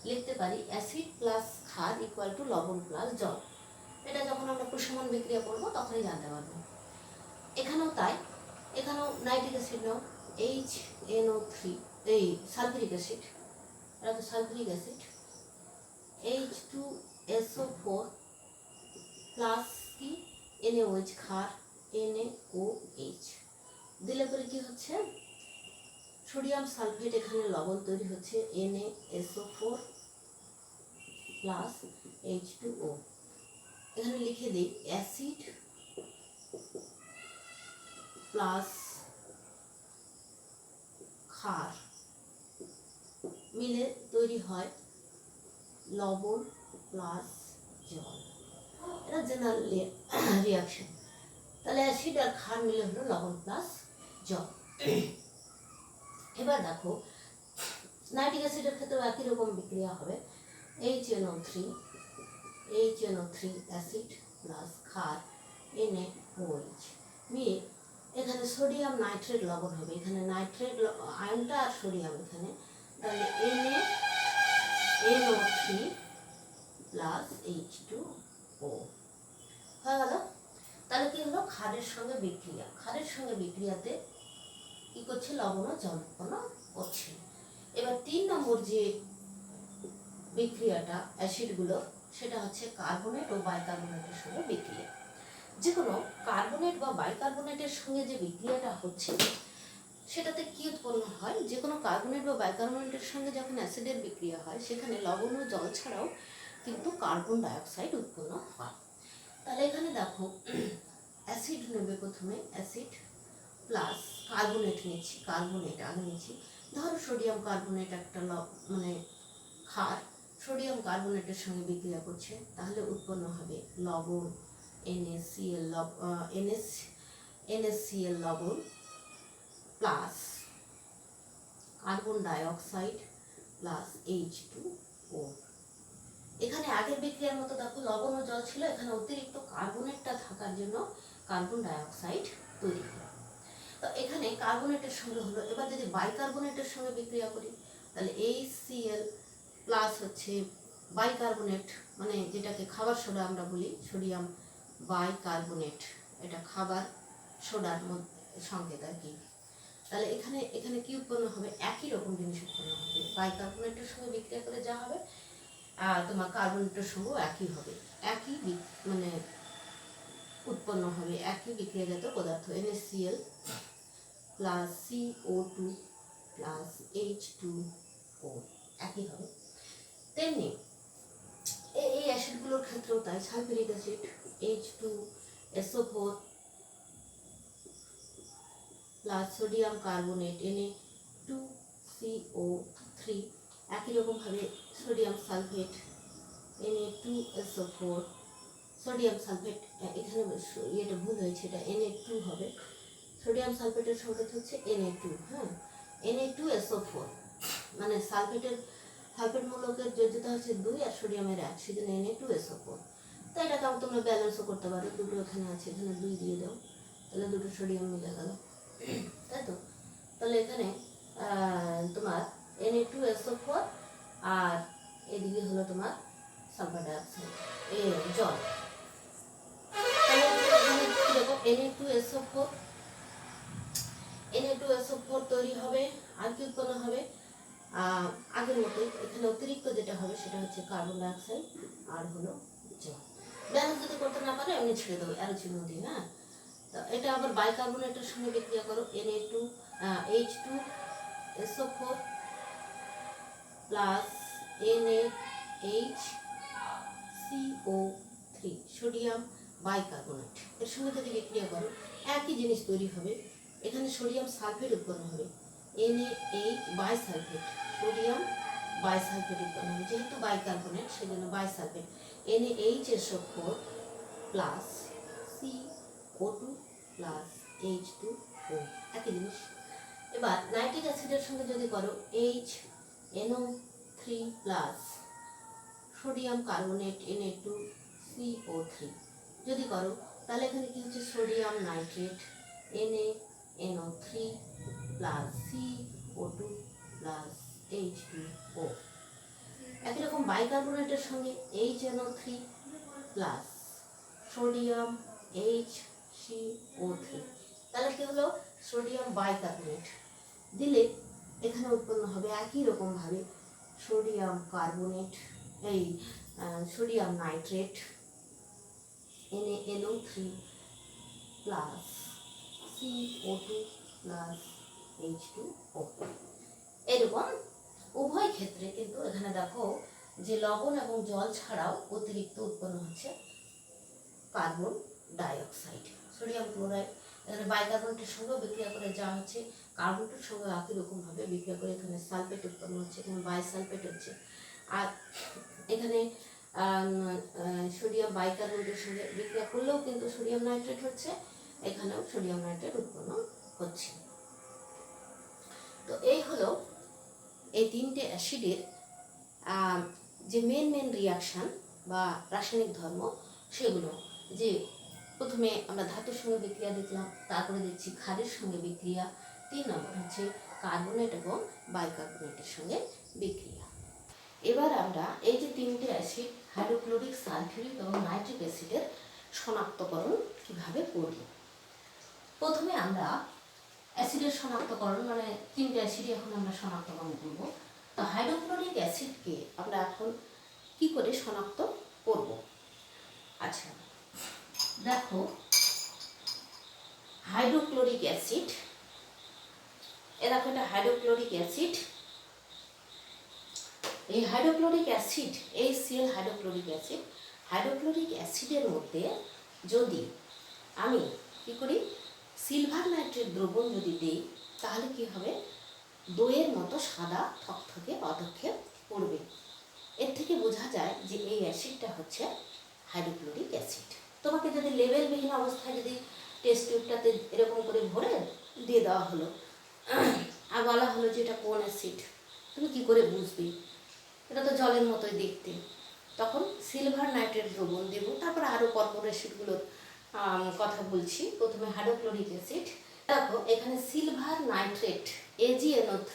লিখতে পারি অ্যাসিড প্লাস ক্ষার ইকুয়াল টু লবণ প্লাস জল। এটা যখন আমরা প্রশমন বিক্রিয়া করব তখনই জানতে পারবো। এখানেও তাই, এখানেও নাইট্রিক অ্যাসিড নাও, HNO3, এই সালফিউরিক অ্যাসিড, এটা তো সালফিউরিক অ্যাসিড, H2SO4 প্লাস কি NaOH, ক্ষার NaOH দিলে পরে কি হচ্ছে, সোডিয়াম সালফেট, এখানে লবণ তৈরি হচ্ছে NaSO4 প্লাস H2O। এখানে লিখে দিই অ্যাসিড প্লাস ক্ষার মিলে তৈরি হয় লবণ প্লাস জল। এটা জেনারেল রিয়াকশন। তাহলে অ্যাসিড আর ক্ষার মিলে হলো লবণ প্লাস জল। এবার দেখো নাইট্রিক অ্যাসিডের ক্ষেত্রেও একই রকম বিক্রিয়া হবে, HNO3 অ্যাসিড প্লাস ক্ষার NaOH মিলে এখানে সোডিয়াম নাইট্রেট লবণ হবে। এখানে নাইট্রেট আয়নটা আর সোডিয়াম এখানে, তাহলে NaNO3 প্লাস H2O হয়ে গেল। তাহলে কি হলো, ক্ষারের সঙ্গে বিক্রিয়া, ক্ষারের সঙ্গে বিক্রিয়াতে কি করছে, লবণ ও জল উৎপন্ন করছে। এবার 3 নম্বর যে বিক্রিয়াটা অ্যাসিডগুলো, সেটা হচ্ছে কার্বনেট ও বাইকার্বনেটের সঙ্গে বিক্রিয়া। যে কোনো কার্বনেট বা বাইকার্বনেটের সঙ্গে যে বিক্রিয়াটা হচ্ছে সেটাতে কি উৎপন্ন হয়, যে কোনো কার্বনেট বা বাইকার্বনেটের সঙ্গে যখন অ্যাসিডের বিক্রিয়া হয়, সেখানে লবণ ও জল ছাড়াও কিন্তু কার্বন ডাইঅক্সাইড উৎপন্ন হয়। তাহলে এখানে দেখো অ্যাসিড নেবে, প্রথমে অ্যাসিড প্লাস কার্বনেট নিচ্ছি, কার্বনেট আগে নিচ্ছি। ধরো সোডিয়াম কার্বনেট একটা মানে ক্ষার সোডিয়াম কার্বনেটের সঙ্গে বিক্রিয়া করছে, তাহলে উৎপন্ন হবে লবণ NaCl লবণ plus carbon dioxide plus H2O। এখানে আগের বিক্রিয়ার মতো দেখো লবণ ও জল ছিল, এখানে অতিরিক্ত কার্বনেটটা থাকার জন্য কার্বন ডাই অক্সাইড তৈরি হলো। তো এখানে কার্বনেটের সঙ্গে হলো, এবার যদি বাইকার্বনেটের সঙ্গে বিক্রিয়া করি তাহলে HCl প্লাস হচ্ছে বাইকার্বনেট, মানে যেটাকে খাবার সোডা আমরা বলি, সোডিয়াম বাইকার্বনেট, এটা খাবার সোডার সংকেত আর কি। তাহলে এখানে এখানে কি উৎপন্ন হবে? একই রকম জিনিস উৎপন্ন হবে। বাইকার্বনেটের সঙ্গে বিক্রিয়া করে যা হবে তোমার কার্বনেটের সঙ্গেও একই হবে, একই মানে উৎপন্ন হবে, একই বিক্রিয়াজাত পদার্থ NaCl plus CO2 plus H2O একই হবে। তেমনি এই অ্যাসিডগুলোর ক্ষেত্রেও তাই, sulphuric acid H2SO4 plus sodium carbonate Na2CO3 একই রকমভাবে sodium sulphate Na2SO4, sodium sulphate এখানে এটা ভুল হয়েছে, এটা Na2 হবে, সোডিয়াম সালফেটের সংকেত হচ্ছে Na2, হ্যাঁ Na2SO4, মানে সালফেট মূলকের যোজ্যতা হচ্ছে 2 আর সোডিয়ামের 1, সেজন্য Na2SO4। তো এটাকে তোমরা ব্যালেন্সও করতে পারো, দুটো এখানে আছে, এখানে 2 দিয়ে দাও, তাহলে দুটো সোডিয়াম মিলে গেল, তাই তো। তাহলে এখানে তোমার Na2SO4 আর এদিকে হলো তোমার সালফার ডাইঅক্সাইড জল। Na2SO4 তৈরি হবে, আর কি উৎপন্ন হবে? আগের মতোই এখানে অতিরিক্ত যেটা হবে সেটা হচ্ছে কার্বন ডাইঅক্সাইড আর হলো জল। ব্যালেন্স যদি করতে না পারে এমনি ছেড়ে দেবো অ্যারো চিহ্ন দিয়ে, হ্যাঁ। তো এটা আবার বাইকার্বনেটের সঙ্গে বিক্রিয়া করো, H2SO4 plus NaHCO3 sodium bicarbonate, এর সঙ্গে যদি বিক্রিয়া করো একই জিনিস তৈরি হবে। এখানে সোডিয়াম সালফেট উৎপন্ন হবে, NaH বাইসালফেট, সোডিয়াম বাইসালফেট উৎপন্ন হবে, যেহেতু বাইকার্বনেট সেজন্য bisulphate, NaHSO4 plus CO2 plus H2O একই জিনিস। এবার নাইট্রিক অ্যাসিডের সঙ্গে যদি করো HNO3 plus sodium carbonate Na2CO3 যদি করো তাহলে এখানে কি হচ্ছে? Sodium nitrate NaNO3 plus CO2 plus H2O। একই রকম বাইকার্বনেটের সঙ্গে HNO3 প্লাস সোডিয়াম HCO3, তাহলে কি হলো? সোডিয়াম বাইকার্বনেট দিলে এখানে উৎপন্ন হবে একই রকম ভাবে সোডিয়াম কার্বনেট, এই sodium nitrate NaNO3 plus CO2 plus H2O। এরকম উভয় ক্ষেত্রে কিন্তু এখানে দেখো যে লবণ এবং জল ছাড়াও অতিরিক্ত উৎপন্ন হচ্ছে কার্বন ডাইঅক্সাইড, সোডিয়াম ক্লোরাইড। এখানে বাইকার্বনেটের সঙ্গেও বিক্রিয়া করে যা হচ্ছে কার্বনেটের সঙ্গে একই রকম ভাবে বিক্রিয়া করে এখানে সালফেট উৎপন্ন হচ্ছে, এখানে বাইসালফেট হচ্ছে। আর এখানে সোডিয়াম বাইকার্বনেটের সঙ্গে বিক্রিয়া করলেও কিন্তু সোডিয়াম নাইট্রেট হচ্ছে, এখানেও সোডিয়াম নাইট্রেট উৎপন্ন হচ্ছে। তো এই হলো এই তিনটে অ্যাসিডের যে মেন রিয়াকশান বা রাসায়নিক ধর্ম সেগুলো। যে প্রথমে আমরা ধাতুর সঙ্গে বিক্রিয়া দেখলাম, তারপরে দেখছি ক্ষারের সঙ্গে বিক্রিয়া, 3 নম্বর হচ্ছে কার্বনেট এবং বাইকার্বনেটের সঙ্গে বিক্রিয়া। এবার আমরা এই যে তিনটে অ্যাসিড হাইড্রোক্লোরিক, সালফিউরিক এবং নাইট্রিক অ্যাসিডের শনাক্তকরণ কিভাবে করব। প্রথমে আমরা অ্যাসিডের শনাক্তকরণ, মানে তিনটে অ্যাসিডই এখন আমরা শনাক্তকরণ করব। তো হাইড্রোক্লোরিক অ্যাসিডকে আমরা এখন কি করে শনাক্ত করব? আচ্ছা দেখো, হাইড্রোক্লোরিক অ্যাসিড, এরকম একটা হাইড্রোক্লোরিক অ্যাসিড, এই হাইড্রোক্লোরিক অ্যাসিড HCl হাইড্রোক্লোরিক অ্যাসিডের মধ্যে যদি আমি কি করি, সিলভার নাইট্রেট দ্রবণ যদি দিই তাহলে কি হবে? দইয়ের মতো সাদা থকথকে পদক্ষেপ পড়বে। এর থেকে বোঝা যায় যে এই অ্যাসিডটা হচ্ছে হাইড্রোক্লোরিক অ্যাসিড। তোমাকে যদি লেবেলবিহীন অবস্থায় যদি টেস্ট টিউবটাতে এরকম করে ভরে দিয়ে দেওয়া হলো আর বলা হলো যে এটা কোন অ্যাসিড, তুমি কি করে বুঝবে? এটা তো জলের মতোই দেখতে, তখন সিলভার নাইট্রেট দ্রবণ দেব। তারপর আরও পরপর অ্যাসিডগুলোর কথা বলছি। প্রথমে হাইড্রোক্লোরিক অ্যাসিড। দেখো এখানে সিলভার নাইট্রেট AgNO3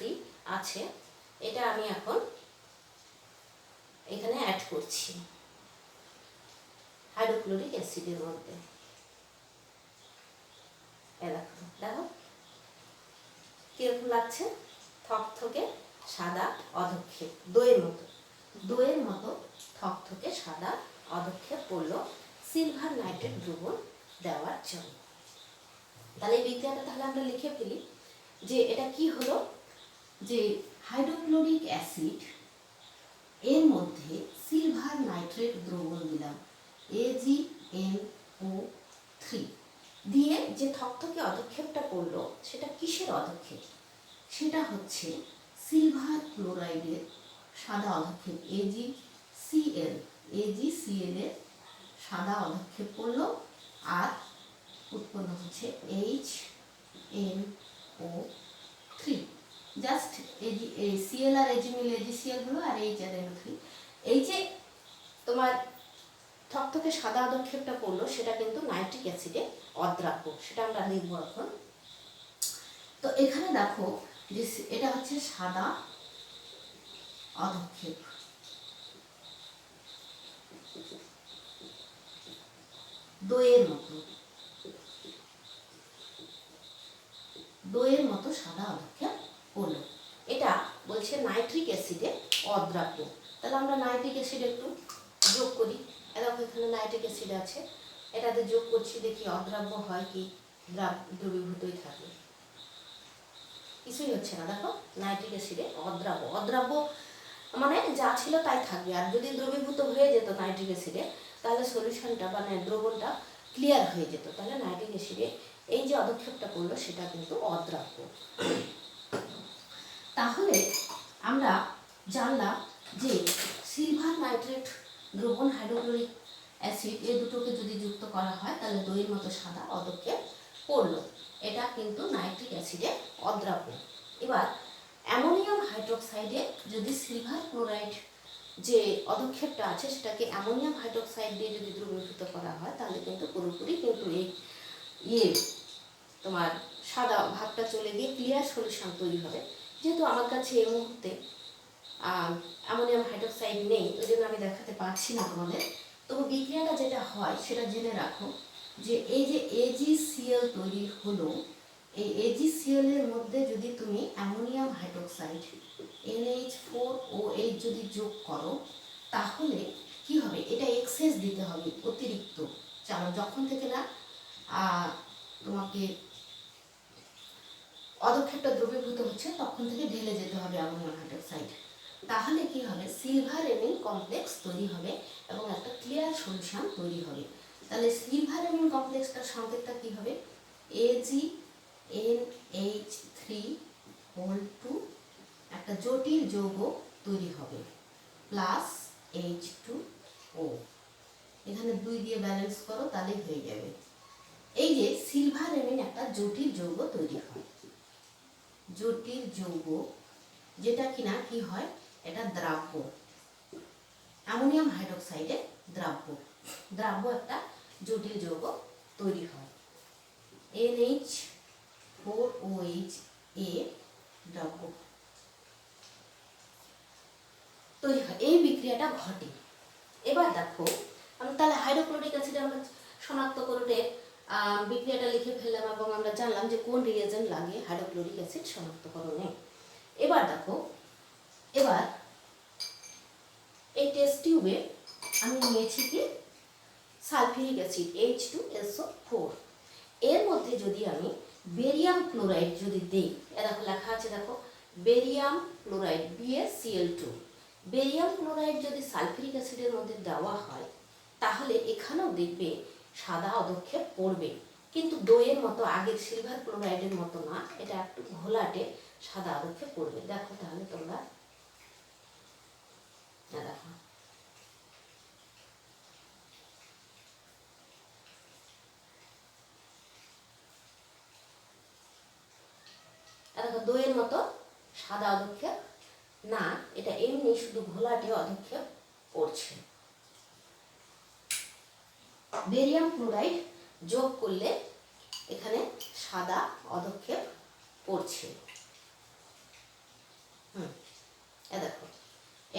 আছে, এটা আমি এখন এখানে অ্যাড করছি হাইড্রোক্লোরিক অ্যাসিডের মধ্যে। দেখো দেখো কিরকম লাগছে, থকথকে সাদা অধক্ষেপ, দইয়ের মতো থকথকে সাদা অধক্ষেপ পড়লো সিলভার নাইট্রেট দ্রবণ দেওয়ার জন্য। তাহলে এই বিক্রিয়াটা তাহলে আমরা লিখে ফেলি যে এটা কি হলো, যে হাইড্রোক্লোরিক অ্যাসিড এর মধ্যে সিলভার নাইট্রেট দ্রবণ দিলাম AgNO3 দিয়ে যে থকথকে অধক্ষেপটা পড়লো সেটা কিসের অধক্ষেপ, সেটা হচ্ছে সিলভার ক্লোরাইডের সাদা অধক্ষেপ AgCl এর সাদা অধক্ষেপ পড়লো, আর উৎপন্ন হচ্ছে HNO3। জাস্ট Cl আর Ag মিলে AgCl হলো, আর H আর NO3। এই যে তোমার থকথকে সাদা অধক্ষেপটা পড়লো সেটা কিন্তু নাইট্রিক অ্যাসিডে অদ্রাব্য, সেটা আমরা লিখবো এখন। তো এখানে দেখো যে এটা হচ্ছে সাদা অধক্ষেপ, দইয়ের মতো সাদা অধক্ষেপ পড়লো। এটা বলছে নাইট্রিক অ্যাসিডে অদ্রাব্য। তাহলে আমরা নাইট্রিক অ্যাসিড একটু যোগ করি। দেখো এখানে নাইট্রিক অ্যাসিড আছে, এটাতে যোগ করছি, দেখি অদ্রাব্য হয় কি দ্রবীভূতই থাকে, কিছুই হচ্ছে না। দেখো নাইট্রিক অ্যাসিডে অদ্রাব্য মানে যা ছিল তাই থাকবে। আর যদি দ্রবীভূত হয়ে যেত নাইট্রিক অ্যাসিডে, তাহলে সলিউশনটা মানে দ্রবণটা ক্লিয়ার হয়ে যেত। তাহলে নাইট্রিক অ্যাসিডে এই যে অধক্ষেপটা করলো সেটা কিন্তু অদ্রাব্য। তাহলে আমরা জানলাম যে সিলভার নাইট্রেট দ্রবণ হাইড্রোক্লোরিক অ্যাসিড এই দুটোকে যদি যুক্ত করা হয় তাহলে দইয়ের মতো সাদা অধক্ষেপ পড়লো, এটা কিন্তু নাইট্রিক অ্যাসিডে অদ্রাব্য। এবার অ্যামোনিয়াম হাইড্রোক্সাইডে যদি সিলভার ক্লোরাইড যে অধক্ষেপটা আছে সেটাকে অ্যামোনিয়াম হাইড্রোক্সাইড দিয়ে যদি দ্রবীভূত করা হয় তাহলে কিন্তু পুরোপুরি কিন্তু এই তোমার সাদা ভাবটা চলে গিয়ে ক্লিয়ার সলিউশন তৈরি হবে। যেহেতু আমার কাছে এই মুহূর্তে অ্যামোনিয়াম হাইড্রোক্সাইড নেই, ওই জন্য আমি দেখাতে পারছি না তোমাদের। তবু বিক্রিয়াটা যেটা হয় সেটা জেনে রাখো, যে এই যে AgCl তৈরি হলো, এই AgCl এর মধ্যে যদি তুমি অ্যামোনিয়াম হাইড্রোক্সাইড NH4OH যদি যোগ করো তাহলে কি হবে, এটা এক্সেস দিতে হবে, অতিরিক্ত চালক যখন থেকে না তোমাকে অধক্ষেপটা দ্রবীভূত হচ্ছে তখন থেকে ঢেলে যেতে হবে অ্যামোনিয়াম হাইড্রোক্সাইড। তাহলে কি হবে, সিলভার এমিন কমপ্লেক্স তৈরি হবে এবং একটা ক্লিয়ার সলিউশন তৈরি হবে। তাহলে সিলভার এমিন কমপ্লেক্সটার সংকেতটা কি হবে, AgNH3 একটা জটিল যৌগ তৈরি হবে প্লাস H2O। এখানে 2 দিয়ে ব্যালেন্স করো তাহলে হয়ে যাবে। এই যে সিলভার এমিন একটা জটিল যৌগ তৈরি হয়, জটিল যৌগ যেটা কিনা কি হয়, এটা দ্রাব্য, অ্যামোনিয়াম হাইড্রোক্সাইডে দ্রাব্য একটা জটিল যৌগ তৈরি হয়, NH4OH দ্রাব্য তৈরি হয়, এই বিক্রিয়াটা ঘটে। এবার দেখো আমরা তাহলে হাইড্রোক্লোরিক অ্যাসিড আমরা শনাক্তকরণের বিক্রিয়াটা লিখে ফেললাম এবং আমরা জানলাম যে কোন রিয়েজেন্ট লাগে হাইড্রোক্লোরিক অ্যাসিড শনাক্তকরণে। এবার দেখো, এবার এই টেস্ট টিউবে আমি নিয়েছি কি সালফিউরিক অ্যাসিড H2SO4, এর মধ্যে যদি আমি বেরিয়াম ক্লোরাইড যদি দিই, দেখো লেখা আছে, দেখো barium chloride BaCl2, barium chloride যদি সালফিউরিক অ্যাসিডের মধ্যে দেওয়া হয় তাহলে এখানেও দেখবে সাদা অধক্ষেপ পড়বে, কিন্তু দইয়ের মতো আগের সিলভার ক্লোরাইডের মতো না, এটা একটু ঘোলাটে সাদা অধক্ষেপ পড়বে। দেখো তাহলে তোমরা দেখো দেখো দইয়ের মতো সাদা অধক্ষেপ না, এটা এমনি শুধু ঘোলাটে অধক্ষেপ পড়ছে। বেরিয়াম ক্লোরাইড যোগ করলে এখানে সাদা অধক্ষেপ পড়ছে। দেখো,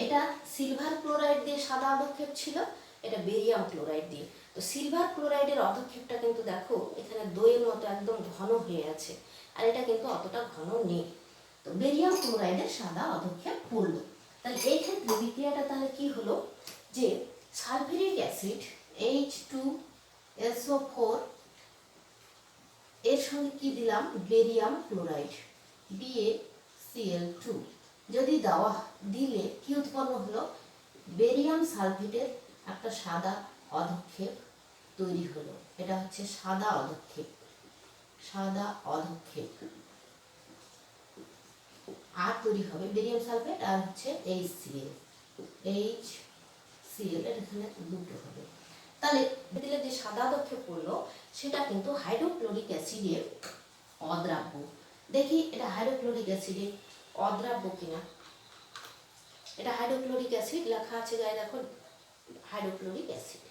এটা সিলভার ক্লোরাইড দিয়ে সাদা অধক্ষেপ ছিল, এটা বেরিয়াম ক্লোরাইড দিয়ে। তো সিলভার ক্লোরাইডের অধক্ষেপটা কিন্তু দেখো এখানে দইয়ের মতো একদম ঘন হয়ে আছে, আর এটা কিন্তু অতটা ঘন নেই। তো বেরিয়াম ক্লোরাইডের সাদা অধক্ষেপ পড়লো। তাহলে এই ক্ষেত্রে বিক্রিয়াটা তাহলে কি হলো, যে সালফিউরিক অ্যাসিড H2SO4 এর সঙ্গে কি দিলাম, বেরিয়াম ক্লোরাইড BaCl2 যদি দেওয়া দিলে কি উৎপন্ন হলো, বেরিয়াম সালফেটের একটা সাদা অধক্ষেপ তৈরি হলো। এটা হচ্ছে সাদা অধক্ষেপ, সাদা অধক্ষেপ। আর তৈরি হবে বেরিয়াম সালফেট আর হচ্ছে HCl, এখানে দুটো হবে। তাহলে দিলে যে সাদা অধক্ষেপ পড়লো সেটা কিন্তু হাইড্রোক্লোরিক অ্যাসিডের অদ্রাব্য। দেখি এটা হাইড্রোক্লোরিক অ্যাসিডের অদ্রাব্য কিনা। এটা হাইড্রোক্লোরিক অ্যাসিড লেখা আছে গায়ে, দেখো হাইড্রোক্লোরিক অ্যাসিড।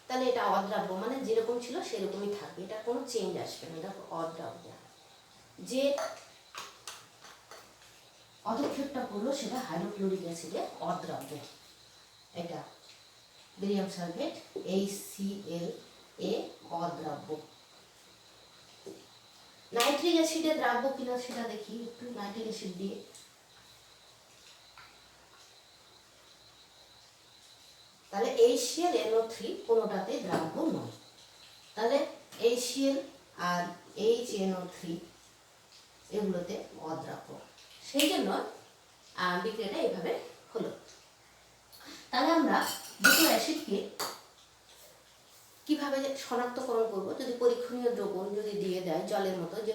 তাহলে এটা অদ্রাব্য, মানে যেরকম ছিল সেরকমই থাকবে, এটা কোনো চেঞ্জ আসবে না। দেখো অদ্রাব্য, যে অধক্ষেপটা পড়লো সেটা হাইড্রোক্লোরিক অ্যাসিডের অদ্রাব্য। এটা বেরিয়াম সালফেট HCl অদ্রাব্য। নাইট্রিক অ্যাসিডের দ্রাব্য কিনা সেটা দেখি একটু, নাইট্রিক অ্যাসিড দিয়ে। তাহলে HClNO3 কোনোটাতে দ্রাব্য নয়। তাহলে HCl আর HNO3 এগুলোতে অদ্রাব্য, সেই জন্য বিক্রিয়াটা এইভাবে হলো। তাহলে আমরা দুটো অ্যাসিডকে কিভাবে শনাক্তকরণ করব, যদি পরীক্ষণীয় দ্রবণ যদি দিয়ে দেয় জলের মতো, যে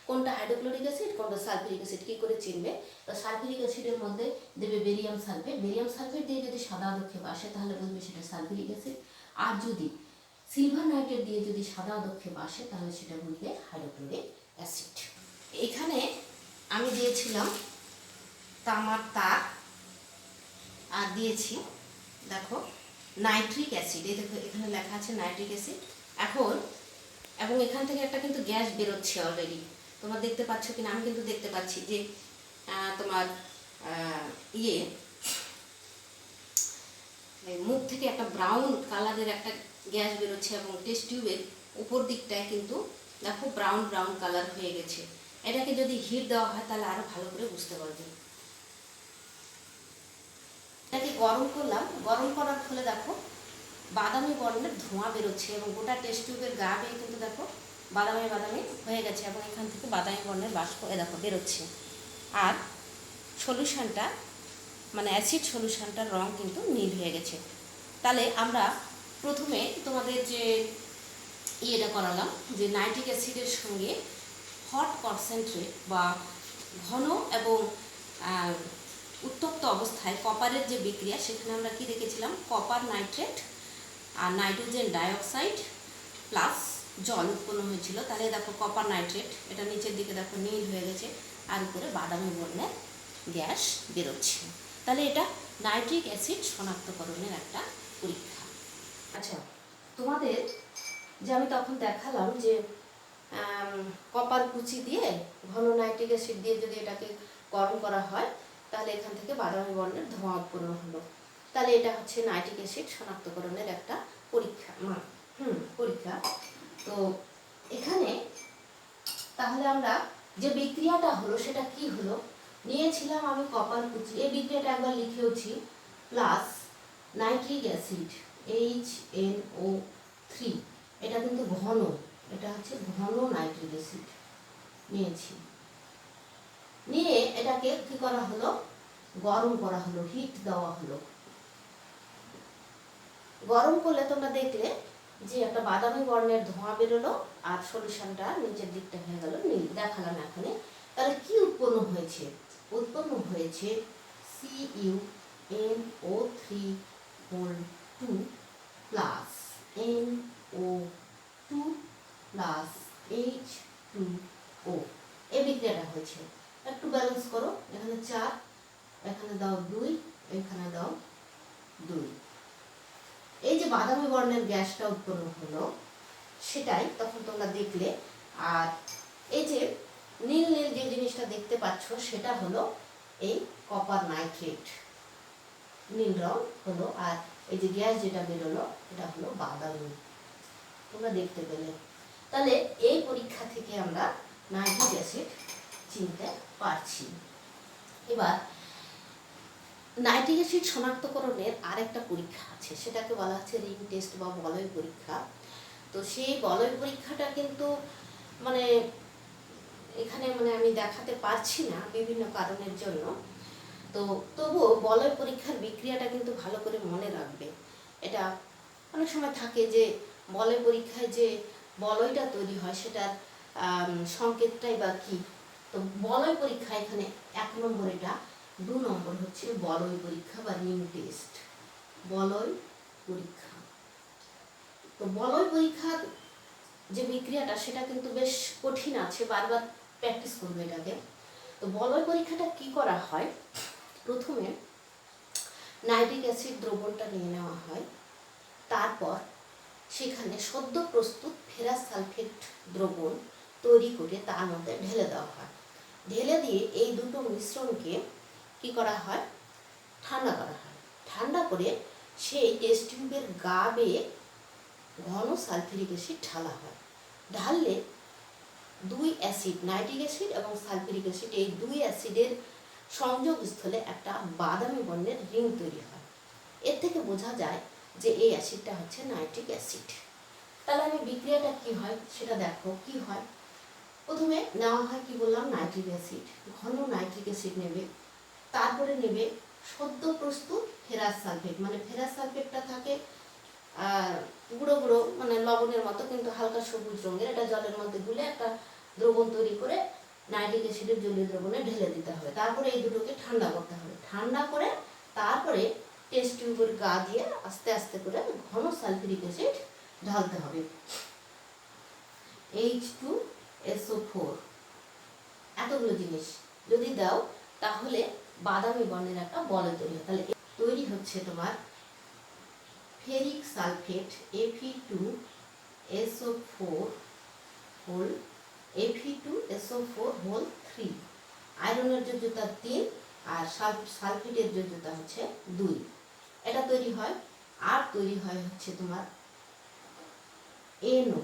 কোনটা হাইড্রোক্লোরিক অ্যাসিড কোনটা সালফিউরিক অ্যাসিড, কি করে চিনবে? তো সালফিউরিক অ্যাসিডের মধ্যে দেবে বেরিয়াম সালফেট, বেরিয়াম সালফেট দিয়ে যদি সাদা অধক্ষেপ আসে তাহলে বুঝবে সেটা সালফিউরিক অ্যাসিড। আর যদি সিলভার নাইট্রেট দিয়ে যদি সাদা অধক্ষেপ আসে তাহলে সেটা বুঝবে হাইড্রোক্লোরিক অ্যাসিড। এখানে আমি দিয়েছিলাম তামার তার, আর দিয়েছি দেখো নাইট্রিক অ্যাসিড। এই দেখো এখানে লেখা আছে নাইট্রিক অ্যাসিড। এখন এবং এখান থেকে একটা কিন্তু গ্যাস বেরোচ্ছে অলরেডি, তোমরা দেখতে পাচ্ছ কিনা? আমি কিন্তু দেখতে পাচ্ছি যে তোমার মুখ থেকে একটা ব্রাউন কালারের একটা গ্যাস বেরোচ্ছে, এবং টেস্ট টিউবের উপর দিকটায় কিন্তু দেখো ব্রাউন ব্রাউন কালার হয়ে গেছে। এটাকে যদি হিট দেওয়া হয় তাহলে আরো ভালো করে বুঝতে পারবে। এটাকে গরম করলাম, গরম করার ফলে দেখো বাদামি বর্ণের ধোঁয়া বেরোচ্ছে, এবং গোটা টেস্ট টিউবের গা বেয়ে কিন্তু দেখো বাদামি বাদামি হয়ে গেছে, এবং এখান থেকে বাদামি বর্ণের বাষ্প দেখো বেরোচ্ছে। আর সলিউশনটা মানে অ্যাসিড সলিউশনটার রং কিন্তু নীল হয়ে গেছে। তাহলে আমরা প্রথমে তোমাদের যে ইয়েটা করালাম, যে নাইট্রিক অ্যাসিডের সঙ্গে হট কনসেন্ট্রেট বা ঘন এবং উত্তপ্ত অবস্থায় কপারের যে বিক্রিয়া, সেখানে আমরা কি দেখেছিলাম, কপার নাইট্রেট আর নাইট্রোজেন ডাইঅক্সাইড প্লাস জল উৎপন্ন হয়েছিল। তাহলে দেখো কপার নাইট্রেট, এটা নিচের দিকে দেখো নীল হয়ে গেছে, আর উপরে বাদামি বর্ণের গ্যাস বেরোচ্ছে। তাহলে এটা নাইট্রিক অ্যাসিড শনাক্তকরণের একটা পরীক্ষা। আচ্ছা, তোমাদের যে আমি তখন দেখালাম যে কপার কুচি দিয়ে ঘন নাইট্রিক অ্যাসিড দিয়ে যদি এটাকে গরম করা হয় তাহলে এখান থেকে বাদামি বর্ণের ধোঁয়া উৎপন্ন হলো। তাহলে এটা হচ্ছে নাইট্রিক অ্যাসিড শনাক্তকরণের একটা পরীক্ষা পরীক্ষা। তো এখানে তাহলে আমরা যে বিক্রিয়াটা হলো সেটা কি হলো, নিয়েছিলাম আমি কপার কুচি, এই বিক্রিয়াটা একবার লিখেওছি, প্লাস নাইট্রিক অ্যাসিড HNO3, এটা কিন্তু ঘন, এটা হচ্ছে ঘন নাইট্রিক অ্যাসিড নিয়েছি। নিয়ে এটাকে কি করা হলো, গরম করা হলো, হিট দেওয়া হলো। গরম করলে তোমরা দেখলে যে একটা বাদামি বর্ণের ধোঁয়া বেরোলো, আর সলিউশনটা নিচের দিকটা হয়ে গেল নীল, দেখালাম এখানে। তাহলে কি উৎপন্ন হয়েছে? উৎপন্ন হয়েছে CuNO3 plus NO2 plus H2O, এই বিক্রিয়াটা হয়েছে। একটু ব্যালেন্স করো, এখানে 4, এখানে দাও 2, এখানে দাও 2। এই যে বাদামি বর্ণের গ্যাসটা উৎপন্ন হলো সেটাই তখন তোমরা দেখলে। আর এই যে নীল নীল যে জিনিসটা দেখতে পাচ্ছ সেটা হলো এই কপার নাইট্রেট, নীল রং হলো। আর এই যে গ্যাস যেটা বেরোলো এটা হলো বাদামি, তোমরা দেখতে পেলে। তাহলে এই পরীক্ষা থেকে আমরা নাইট্রিক অ্যাসিড চিনতে পারছি। এবার নাইট্রিক অ্যাসিড শনাক্তকরণের আরেকটা পরীক্ষা আছে, সেটাকে বলা হচ্ছে রিং টেস্ট বা বলয় পরীক্ষা। তো সেই বলয় পরীক্ষাটা কিন্তু মানে এখানে আমি দেখাতে পারছি না বিভিন্ন কারণের জন্য। তো তবুও বলয় পরীক্ষার বিক্রিয়াটা কিন্তু ভালো করে মনে রাখবে। এটা অনেক সময় থাকে যে বলয় পরীক্ষায় যে বলয়টা তৈরি হয় সেটার সংকেতটাই বা কী। তো বলয় পরীক্ষা এখানে 1 নম্বর, এটা 2 নম্বর হচ্ছে বলয় পরীক্ষা বা রিং টেস্ট, বলয় পরীক্ষা। তো বলয় পরীক্ষার যে বিক্রিয়াটা সেটা কিন্তু বেশ কঠিন আছে, বারবার প্র্যাকটিস করবে এটাকে। তো বলয় পরীক্ষাটা কি করা হয়, প্রথমে নাইট্রিক অ্যাসিড দ্রবণটা নিয়ে নেওয়া হয়, তারপর সেখানে সদ্য প্রস্তুত ফেরাস সালফেট দ্রবণ তৈরি করে তার মধ্যে ঢেলে দেওয়া হয়। ঢেলে দিয়ে এই দুটো মিশ্রণকে কি করা হয়, ঠান্ডা করা হয়। ঠান্ডা করে সেই টেস্ট টিউবের গা বেয়ে ঘন সালফিউরিক অ্যাসিড ঢালা হয়। ঢাললে 2 অ্যাসিড, নাইট্রিক অ্যাসিড এবং সালফিউরিক অ্যাসিড, এই 2 অ্যাসিডের সংযোগস্থলে একটা বাদামি বর্ণের রিং তৈরি হয়। এর থেকে বোঝা যায় যে এই অ্যাসিডটা হচ্ছে নাইট্রিক অ্যাসিড। তাহলে আমি বিক্রিয়াটা কি হয় সেটা দেখো। কি হয়, প্রথমে নেওয়া হয় কি বললাম, নাইট্রিক অ্যাসিড, ঘন নাইট্রিক অ্যাসিড নেবে, তারপরে নেবে সদ্য প্রস্তুত ফেরাস সালফেট, ফেরাস সালফেটটা থাকে গুঁড়ো গুঁড়ো লবণের মতো কিন্তু হালকা সবুজ রঙের, এটা জলের মধ্যে গুলে একটা দ্রবণ তৈরি করে নাইট্রিক অ্যাসিডের জলীয় দ্রবণে ঢেলে দিতে হবে। তারপরে এই দুটোকে ঠান্ডা করতে হবে। ঠান্ডা করে তারপরে টেস্ট টিউবের গা দিয়ে আস্তে আস্তে করে ঘন সালফিউরিক অ্যাসিড ঢালতে হবে। H2SO4 এতগুলো জিনিস যদি দাও তাহলে বাদামি বর্ণের একটা বলয় তৈরি হয়। তাহলে তৈরি হচ্ছে তোমার ferric sulphate Fe2SO4 whole Fe2SO4 whole 3, আয়রনের যোজ্যতা 3 আর সালফেটের যোজ্যতা হচ্ছে 2, এটা তৈরি হয়। আর তৈরি হয় হচ্ছে তোমার NO।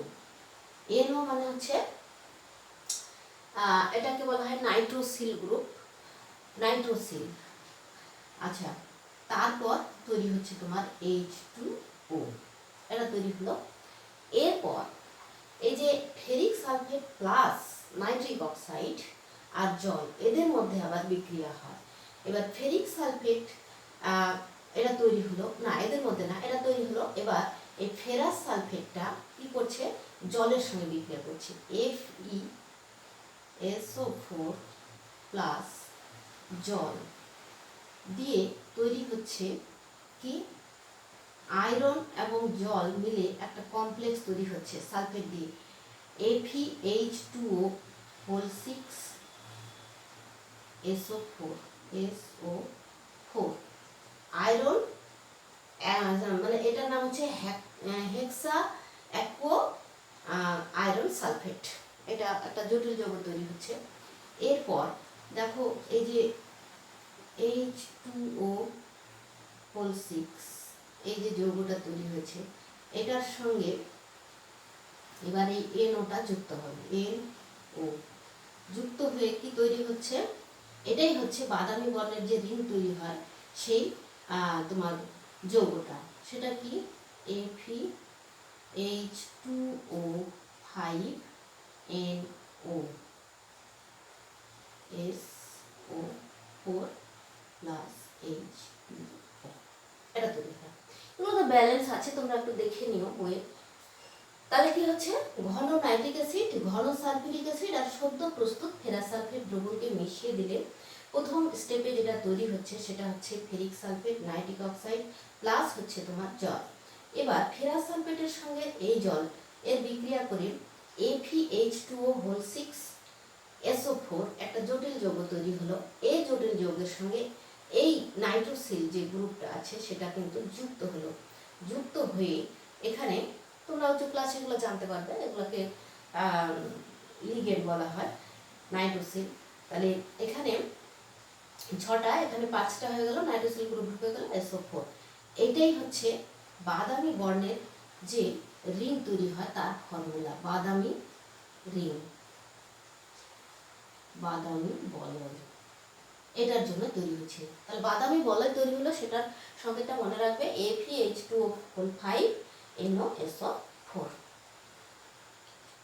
NO মানে হচ্ছে এটাকে বলা হয় নাইট্রোসিল গ্রুপ, নাইট্রোসিল। আচ্ছা, তারপর তৈরি হচ্ছে তোমার H2O, এটা তৈরি হলো। এরপর এই যে ferric sulphate plus nitric oxide আর জল, এদের মধ্যে আবার বিক্রিয়া হয়। এবার ফেরিক সালফেট এটা তৈরি হলো না, এদের মধ্যে না, এটা তৈরি হলো। এবার এই ফেরাস সালফেটটা কি করছে, জলের সঙ্গে বিক্রিয়া করছে, FeSO4 প্লাস জল দিয়ে তৈরি হচ্ছে কি, আয়রন এবং জল মিলে একটা কমপ্লেক্স তৈরি হচ্ছে সালফেট দিয়ে, FeH2O হোল 6SO4 আয়রন, এটার নাম হচ্ছে হেক্সা অ্যাকো আয়রন সালফেট, এটা একটা জটিল যৌগ তৈরি হচ্ছে। এরপর দেখো এই যে H2O হোল 6, এই যে যৌগটা তৈরি হয়েছে এটার সঙ্গে এবার এই NOটা যুক্ত হবে, NO যুক্ত হয়ে কি তৈরি হচ্ছে, এটাই হচ্ছে বাদামি বর্ণের যে রিং তৈরি হয় সেই তোমার যৌগটা, সেটা কি FeH2O5NO SO4 প্লাস H2O, এটা তৈরি হয়। এগুলো তো ব্যালেন্স আছে, তোমরা একটু দেখে নিও বইয়ে। তাহলে কি হচ্ছে, ঘন নাইট্রিক অ্যাসিড, ঘন সালফিউরিক অ্যাসিড আর সদ্য প্রস্তুত ফেরাস সালফেট দ্রবণকে মিশিয়ে দিলে প্রথম স্টেপে যেটা তৈরি হচ্ছে সেটা হচ্ছে ferric sulphate, nitric oxide plus হচ্ছে তোমার জল। এবার ফেরাস সালফেটের সঙ্গে এই জল এর বিক্রিয়া করে FeH2O হোল 6SO4 একটা জটিল যৌগ তৈরি হলো। এই জটিল যৌগের সঙ্গে এই নাইট্রোসিল যে গ্রুপটা আছে সেটা কিন্তু যুক্ত হলো। যুক্ত হয়ে এখানে তোমরা উচ্চ ক্লাসে এগুলো জানতে পারবে, এগুলোকে লিগেন্ড বলা হয়, নাইট্রোসিল। তাহলে এখানে 6টা, এখানে 5টা হয়ে গেল, নাইট্রোসিল গ্রুপ হয়ে গেল SO4। এইটাই হচ্ছে বাদামি বর্ণের যে রিং তৈরি হয় তার ফর্মুলা, বাদামি রিং, বাদামি বলয়, এটার জন্য তৈরি হচ্ছে। তাহলে বাদামি বলয় তৈরি হলো, সেটার সংকেতটা মনে রাখবে Fe2O5NO SO4,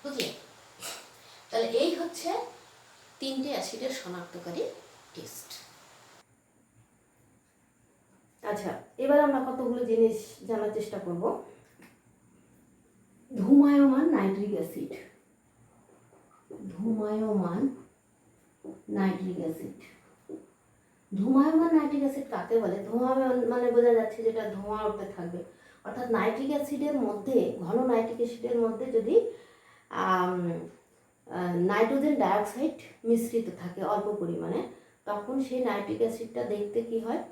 বুঝলে? তাহলে এই হচ্ছে 3টে অ্যাসিডের শনাক্তকারী টেস্ট। আচ্ছা, এবার আমরা কতগুলো জিনিস জানার চেষ্টা করব। ধূমায়মান নাইট্রিক অ্যাসিড, ধূমায়মান নাইট্রিক অ্যাসিড, ধূমায়মান নাইট্রিক অ্যাসিড কাকে বলে? ধূমায়মান মানে বোঝা যাচ্ছে যেটা ধোঁয়া উঠতে থাকবে, অর্থাৎ নাইট্রিক অ্যাসিডের মধ্যে, ঘন নাইট্রিক অ্যাসিডের মধ্যে যদি নাইট্রোজেন ডাইঅক্সাইড মিশ্রিত থাকে অল্প পরিমাণে, তখন সেই নাইট্রিক অ্যাসিডটা দেখতে কি হয়,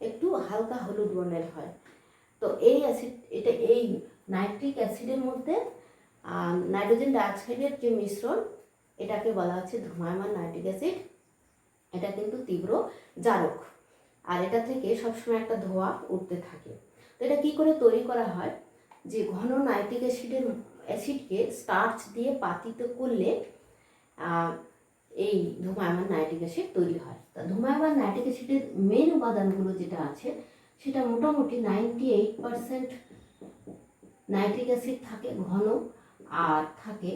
একটু হালকা হলুদ বর্ণের হয়। তো এই অ্যাসিড, এটা এই নাইট্রিক অ্যাসিডের মধ্যে নাইট্রোজেন ডাইঅক্সাইডের যে মিশ্রণ, এটাকে বলা হচ্ছে ধূমায়মান নাইট্রিক অ্যাসিড। এটা কিন্তু তীব্র জারক, আর এটা থেকে সবসময় একটা ধোঁয়া উঠতে থাকে। তো এটা কী করে তৈরি করা হয়, যে ঘন নাইট্রিক অ্যাসিডকে স্টার্চ দিয়ে পাতিত করলে এই ধূমায়মান নাইট্রিক অ্যাসিড তৈরি হয়। তা ধূমায়মান নাইট্রিক অ্যাসিডের মেন উপাদানগুলো যেটা আছে, সেটা মোটামুটি 98% নাইট্রিক অ্যাসিড থাকে ঘন, আর থাকে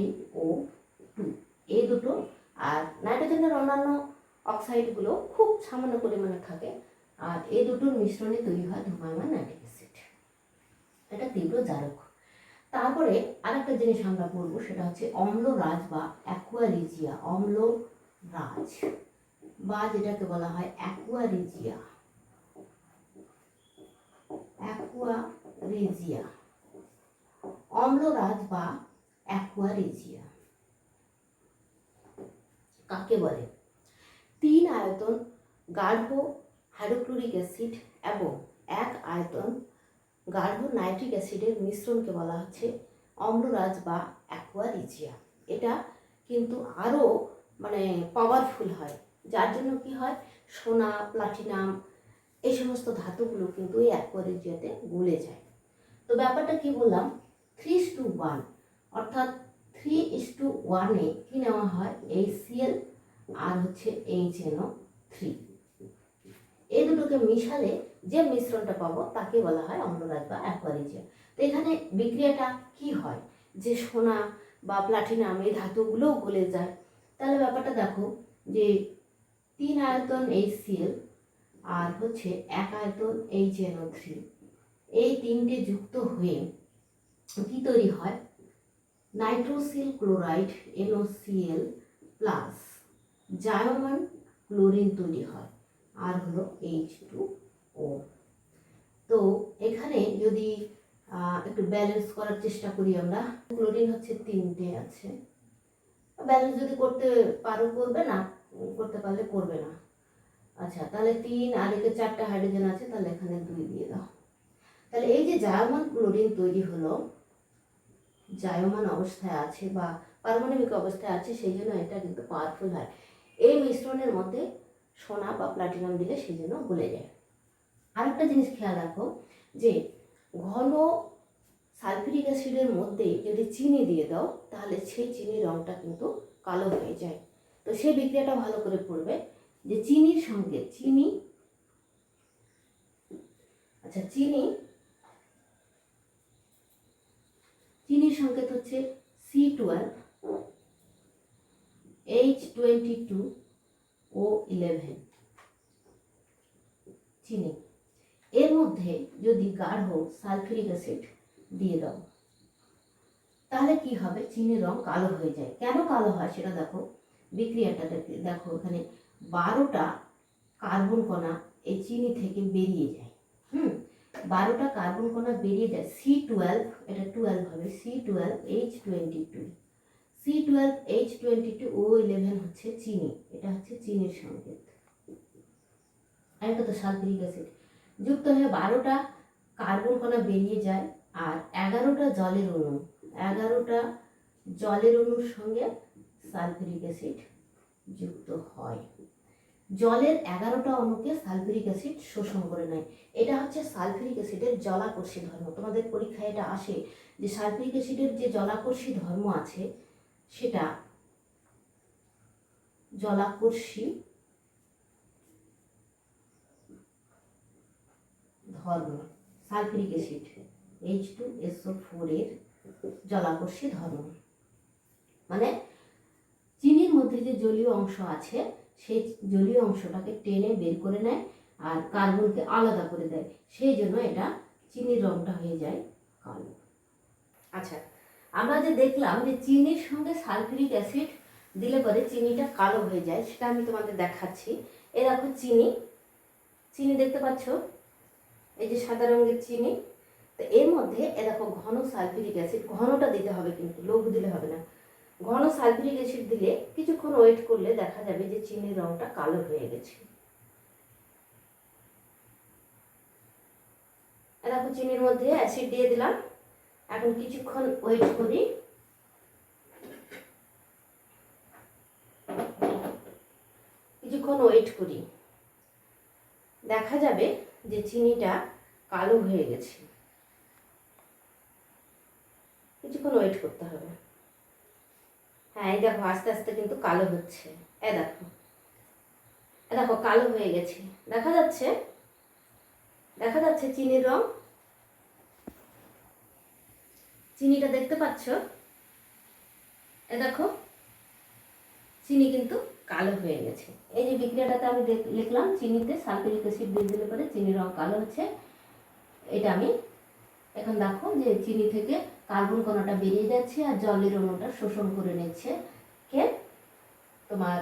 NO2, এই দুটো। আর নাইট্রোজেনের অন্যান্য অক্সাইডগুলো খুব সামান্য পরিমাণে থাকে, আর এই দুটোর মিশ্রণে তৈরি হয় ধূমায়মান নাইট্রিক অ্যাসিড। এটা তীব্র জারক। তারপরে আরেকটা জিনিস আমরা পড়বো, সেটা হচ্ছে অম্লরাজ বা অ্যাকুয়ারিজিয়া, অম্লরাজ বা যেটাকে বলা হয় অ্যাকুয়ারিজিয়া, অ্যাকুয়ারিজিয়া, অম্লরাজ বা অ্যাকুয়ারিজিয়া কাকে বলে? 3 আয়তন গাঢ় হাইড্রোক্লোরিক অ্যাসিড এবং 1 আয়তন গাঢ় নাইট্রিক অ্যাসিডের মিশ্রণকে বলা হচ্ছে অম্লরাজ বা অ্যাকুয়ারিজিয়া। এটা কিন্তু আরও মানে পাওয়ারফুল হয়, যার জন্য কি হয়, সোনা, প্লাটিনাম, এই সমস্ত ধাতুগুলো কিন্তু এই অ্যাকুয়ারিজিয়াতে গলে যায়। তো ব্যাপারটা কি বললাম, 3:1, অর্থাৎ 3:1-এ কি নেওয়া হয়, HCl আর হচ্ছে HNO3, এই দুটোকে মিশালে যে মিশ্রণটা পাবো তাকে বলা হয় অম্লরাজ বা অ্যাকুয়ারিজিয়া। তো এখানে বিক্রিয়াটা কি হয়, যে সোনা বা প্লাটিনাম এই ধাতুগুলোও গলে যায়। তাহলে ব্যাপারটা দেখো, যে 3 আয়তন HCl আর হচ্ছে 1 আয়তন HNO3, এই 3টে যুক্ত হয়ে কি তৈরি হয়, নাইট্রোসিল ক্লোরাইড NOCl প্লাস জায়মান ক্লোরিন তৈরি হয়, আর হলো H2O। তো এখানে যদি একটু ব্যালেন্স করার চেষ্টা করি আমরা, ক্লোরিন হচ্ছে 3টে আছে, ব্যালেন্স যদি করতে পারো করবে, না করতে পারলে করবে না। আচ্ছা, তাহলে 3 আর এতে 4টা হাইড্রোজেন আছে, তাহলে এখানে 2 দিয়ে দাও। তাহলে এই যে জায়মান ক্লোরিন তৈরি হলো, জায়মান অবস্থায় আছে বা পারমাণবিক অবস্থায় আছে, সেই জন্য এটা কিন্তু পাওয়ারফুল হয়। এই মিশ্রণের মধ্যে সোনা বা প্লাটিনাম দিলে সেই জন্য গলে যায়। আরেকটা জিনিস খেয়াল রাখো, যে ঘন সালফিউরিক অ্যাসিডের মধ্যে যদি চিনি দিয়ে দাও, তাহলে সেই চিনির রঙটা কিন্তু কালো হয়ে যায়। তো সেই বিক্রিয়াটা ভালো করে পড়বে, যে চিনির সঙ্গে চিনি, আচ্ছা চিনির সংকেত হচ্ছে C12, H22, O11, চিনি। এর মধ্যে যদি গাঢ় সালফিউরিক অ্যাসিড দিয়ে দাও, তাহলে কি হবে, চিনির রং কালো হয়ে যায়। কেন কালো হয় সেটা দেখো, বিক্রিয়াটা দেখো, এখানে 12টা কার্বন কণা এই চিনি থেকে বেরিয়ে যায়। 12টা কার্বন কণা বেরিয়ে যায়, C12, এটা 12 হবে, C12H22, C12H22O11 হচ্ছে চিনি, এটা হচ্ছে চিনির সংকেত। আর এটা তো সালফিউরিক অ্যাসিড যুক্ত হয়ে 12টা কার্বন কণা বেরিয়ে যায়, আর 11টা জলের অণু, 11টা জলের অণুর সঙ্গে সালফিউরিক অ্যাসিড যুক্ত হয়। জলের 11টা অণুকে সালফিউরিক অ্যাসিড শোষণ করে নেয়। এটা হচ্ছে সালফিউরিক অ্যাসিডের জলাকর্ষী ধর্ম। তোমাদের পরীক্ষায় এটা আসে যে সালফিউরিক অ্যাসিডের যে জলাকর্ষী ধর্ম আছে সেটা জলাকর্ষী ধর্ম, সালফিউরিক অ্যাসিড H2SO4 এর জলাকর্ষী ধর্ম। মানে চিনির মধ্যে যে জলীয় অংশ আছে সেই জলীয় অংশটাকে টেনে বের করে নেয় আর কার্বনকে আলাদা করে দেয়, সেই জন্য এটা চিনির রংটা হয়ে যায় কালো। আচ্ছা, আমরা যে দেখলাম যে চিনির সঙ্গে সালফিউরিক অ্যাসিড দিলে পরে চিনিটা কালো হয়ে যায়, সেটা আমি তোমাদের দেখাচ্ছি। এ দেখো চিনি, চিনি দেখতে পাচ্ছ, এই যে সাদা রঙের চিনি। তো এর মধ্যে এ দেখো ঘন সালফিউরিক অ্যাসিড, ঘনটা দিতে হবে কিন্তু লঘু দিলে হবে না। ঘন সালফিউরিক অ্যাসিড দিলে কিছুক্ষণ ওয়েট করলে দেখা যাবে যে চিনির রংটা কালো হয়ে গেছে। দেখো চিনির মধ্যে অ্যাসিড দিয়ে দিলাম, এখন কিছুক্ষণ ওয়েট করি। কিছুক্ষণ ওয়েট করি, দেখা যাবে যে চিনিটা কালো হয়ে গেছে। কিছুক্ষণ ওয়েট করতে হবে। হ্যাঁ, এই দেখো আস্তে আস্তে কিন্তু কালো হচ্ছে। এ দেখো, এ দেখো কালো হয়ে গেছে, দেখা যাচ্ছে, দেখা যাচ্ছে চিনির রং। চিনিটা দেখতে পাচ্ছ, এ দেখো চিনি কিন্তু কালো হয়ে গেছে। এই যে বিক্রিয়াটাতে আমি লিখলাম চিনিতে সালফিউরিক অ্যাসিড দিয়ে দিলে পরে চিনির রং কালো হচ্ছে। এটা আমি এখন দেখো যে চিনি থেকে কার্বন কণাটা বেরিয়ে যাচ্ছে আর জলের অণুটা শোষণ করে নিচ্ছে কে, তোমার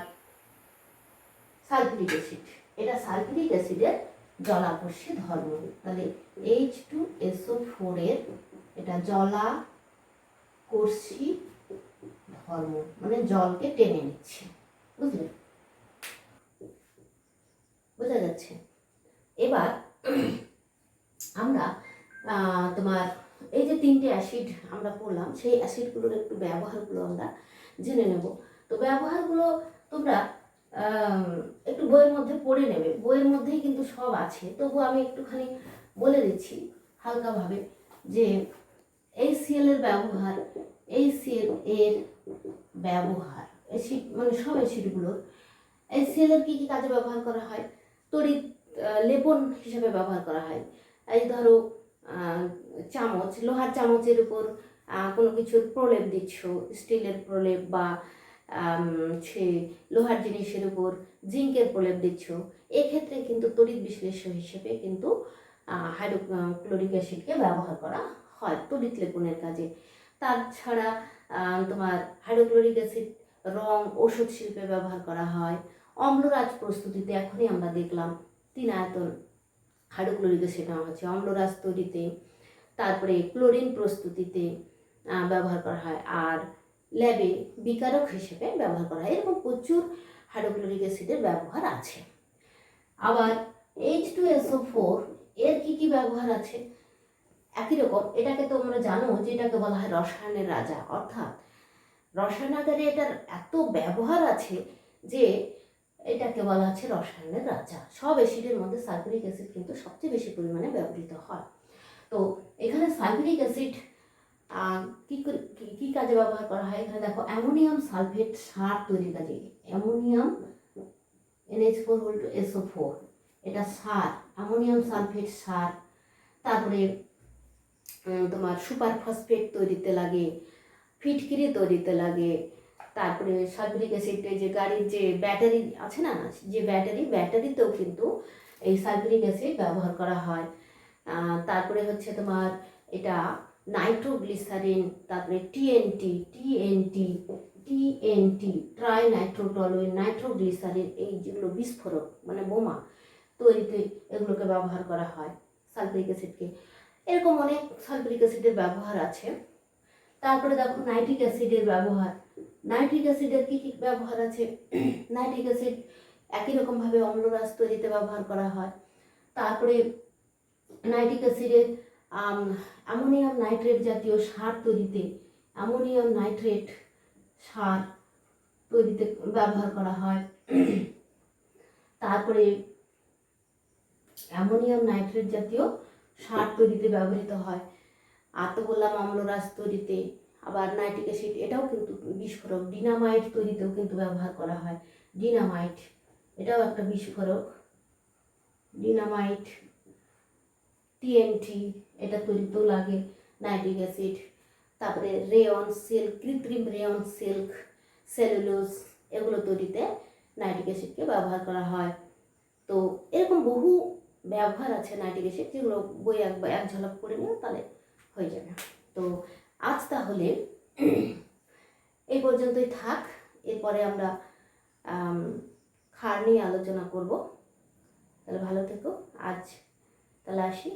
সালফিউরিক অ্যাসিড। এটা সালফিউরিক অ্যাসিডের জলাকর্ষী ধর্ম। তাহলে H2SO4 এর এটা জলাকর্ষী ধর্ম, মানে জলকে টেনে নিচ্ছে। বুঝলে, বোঝা যাচ্ছে? এবার আমরা তোমার এই যে 3টে অ্যাসিড আমরা পড়লাম, সেই অ্যাসিডগুলোর একটু ব্যবহারগুলো আমরা জেনে নেব। তো ব্যবহারগুলো তোমরা একটু বইয়ের মধ্যে পড়ে নেবে, বইয়ের মধ্যেই কিন্তু সব আছে, তবু আমি একটুখানি বলে দিচ্ছি হালকাভাবে যে HCl এর ব্যবহার, HCl এর ব্যবহার, অ্যাসিড মানে সব অ্যাসিডগুলোর HCl এর কী কী কাজে ব্যবহার করা হয়? তড়িৎ লেপন হিসেবে ব্যবহার করা হয়। এই ধরো চামচ, লোহার চামচের উপর কোনো কিছুর প্রলেপ দিচ্ছ, স্টিলের প্রলেপ বা সে লোহার জিনিসের উপর জিঙ্কের প্রলেপ দিচ্ছ, এক্ষেত্রে কিন্তু তড়িৎ বিশ্লেষ্য হিসেবে কিন্তু হাইড্রোক্লোরিক অ্যাসিডকে ব্যবহার করা হয় তড়িৎ লেপনের কাজে। তাছাড়া তোমার হাইড্রোক্লোরিক অ্যাসিড রং ওষুধ শিল্পে ব্যবহার করা হয়। অম্লরাজ প্রস্তুতিতে এখনই আমরা দেখলাম 3 আয়তন হাইড্রোক্লোরিক অ্যাসিড নেওয়া হচ্ছে অম্লরাজ তৈরিতে। তারপরে ক্লোরিন প্রস্তুতিতে ব্যবহার করা হয়, আর ল্যাবে বিকারক হিসেবে ব্যবহার করা হয়। এরকম প্রচুর হাইড্রোক্লোরিক অ্যাসিডের ব্যবহার আছে। আবার H2SO4 এর কি কি ব্যবহার আছে? একই রকম, এটাকে তো আমরা জানো যে এটাকে বলা হয় রসায়নের রাজা, অর্থাৎ রসায়নাগারে এটার এত ব্যবহার আছে যে এটাকে বলা হচ্ছে রসায়নের রাজা। সব অ্যাসিডের মধ্যে সালফিউরিক অ্যাসিড কিন্তু সবচেয়ে বেশি পরিমাণে ব্যবহৃত হয়। তো এখানে সালফিউরিক অ্যাসিড কি কাজে ব্যবহার করা হয়? এখানে দেখো অ্যামোনিয়াম সালফেট সার তৈরির কাজে, অ্যামোনিয়াম NH4SO4 এটা সার, অ্যামোনিয়াম সালফেট সার। তারপরে তোমার সুপার ফসফেট তৈরিতে লাগে, ফিটকিরি তৈরিতে লাগে। তারপরে সালফিউরিক অ্যাসিড, যে গাড়ির যে ব্যাটারি আছে না, যে ব্যাটারিতেও কিন্তু এই সালফিউরিক অ্যাসিড ব্যবহার করা হয়। তারপরে হচ্ছে তোমার এটা নাইট্রোগ্লিসারিন, তারপরে টিএনটি ট্রাই নাইট্রোটলুইন, নাইট্রোগ্লিসারিন, এই যেগুলো বিস্ফোরক মানে বোমা তৈরিতে এগুলোকে ব্যবহার করা হয় সালফিউরিক অ্যাসিডকে। এরকম অনেক সালফিউরিক অ্যাসিডের ব্যবহার আছে। তারপরে দেখো নাইট্রিক অ্যাসিডের ব্যবহার। নাইট্রিক অ্যাসিডের কী কী ব্যবহার আছে? নাইট্রিক অ্যাসিড একই রকমভাবে অম্লরাজ তৈরিতে ব্যবহার করা হয়। তারপরে নাইট্রিক অ্যাসিডের অ্যামোনিয়াম নাইট্রেট জাতীয় সার তৈরিতে অ্যামোনিয়াম নাইট্রেট সার তৈরিতে ব্যবহার করা হয়। তারপরে অ্যামোনিয়াম নাইট্রেট জাতীয় সার তৈরিতে ব্যবহৃত হয়। আর তো বললাম অম্লরাজ তৈরিতে, আবার নাইট্রিক অ্যাসিড এটাও কিন্তু বিস্ফোরক। ডিনামাইট তৈরিতেও কিন্তু ব্যবহার করা হয়। ডিনামাইট এটাও একটা বিস্ফোরক। ডিনামাইট, টিএনটি এটা তৈরিতেও লাগে নাইট্রিক অ্যাসিড। তারপরে রেয়ন সিল্ক, কৃত্রিম রেয়ন সিল্ক, সেলুলোজ এগুলো তৈরিতে নাইট্রিক অ্যাসিডকে ব্যবহার করা হয়। তো এরকম বহু ব্যবহার আছে নাইট্রিক অ্যাসিড, যেগুলো বই এক ঝলক করে নিও তাহলে হয়ে যাবে। তো আজ তাহলে এই পর্যন্তই থাক। এরপরে আমরা ক্ষার নিয়ে আলোচনা করব। তাহলে ভালো থেকো। আজ তাহলে আসি।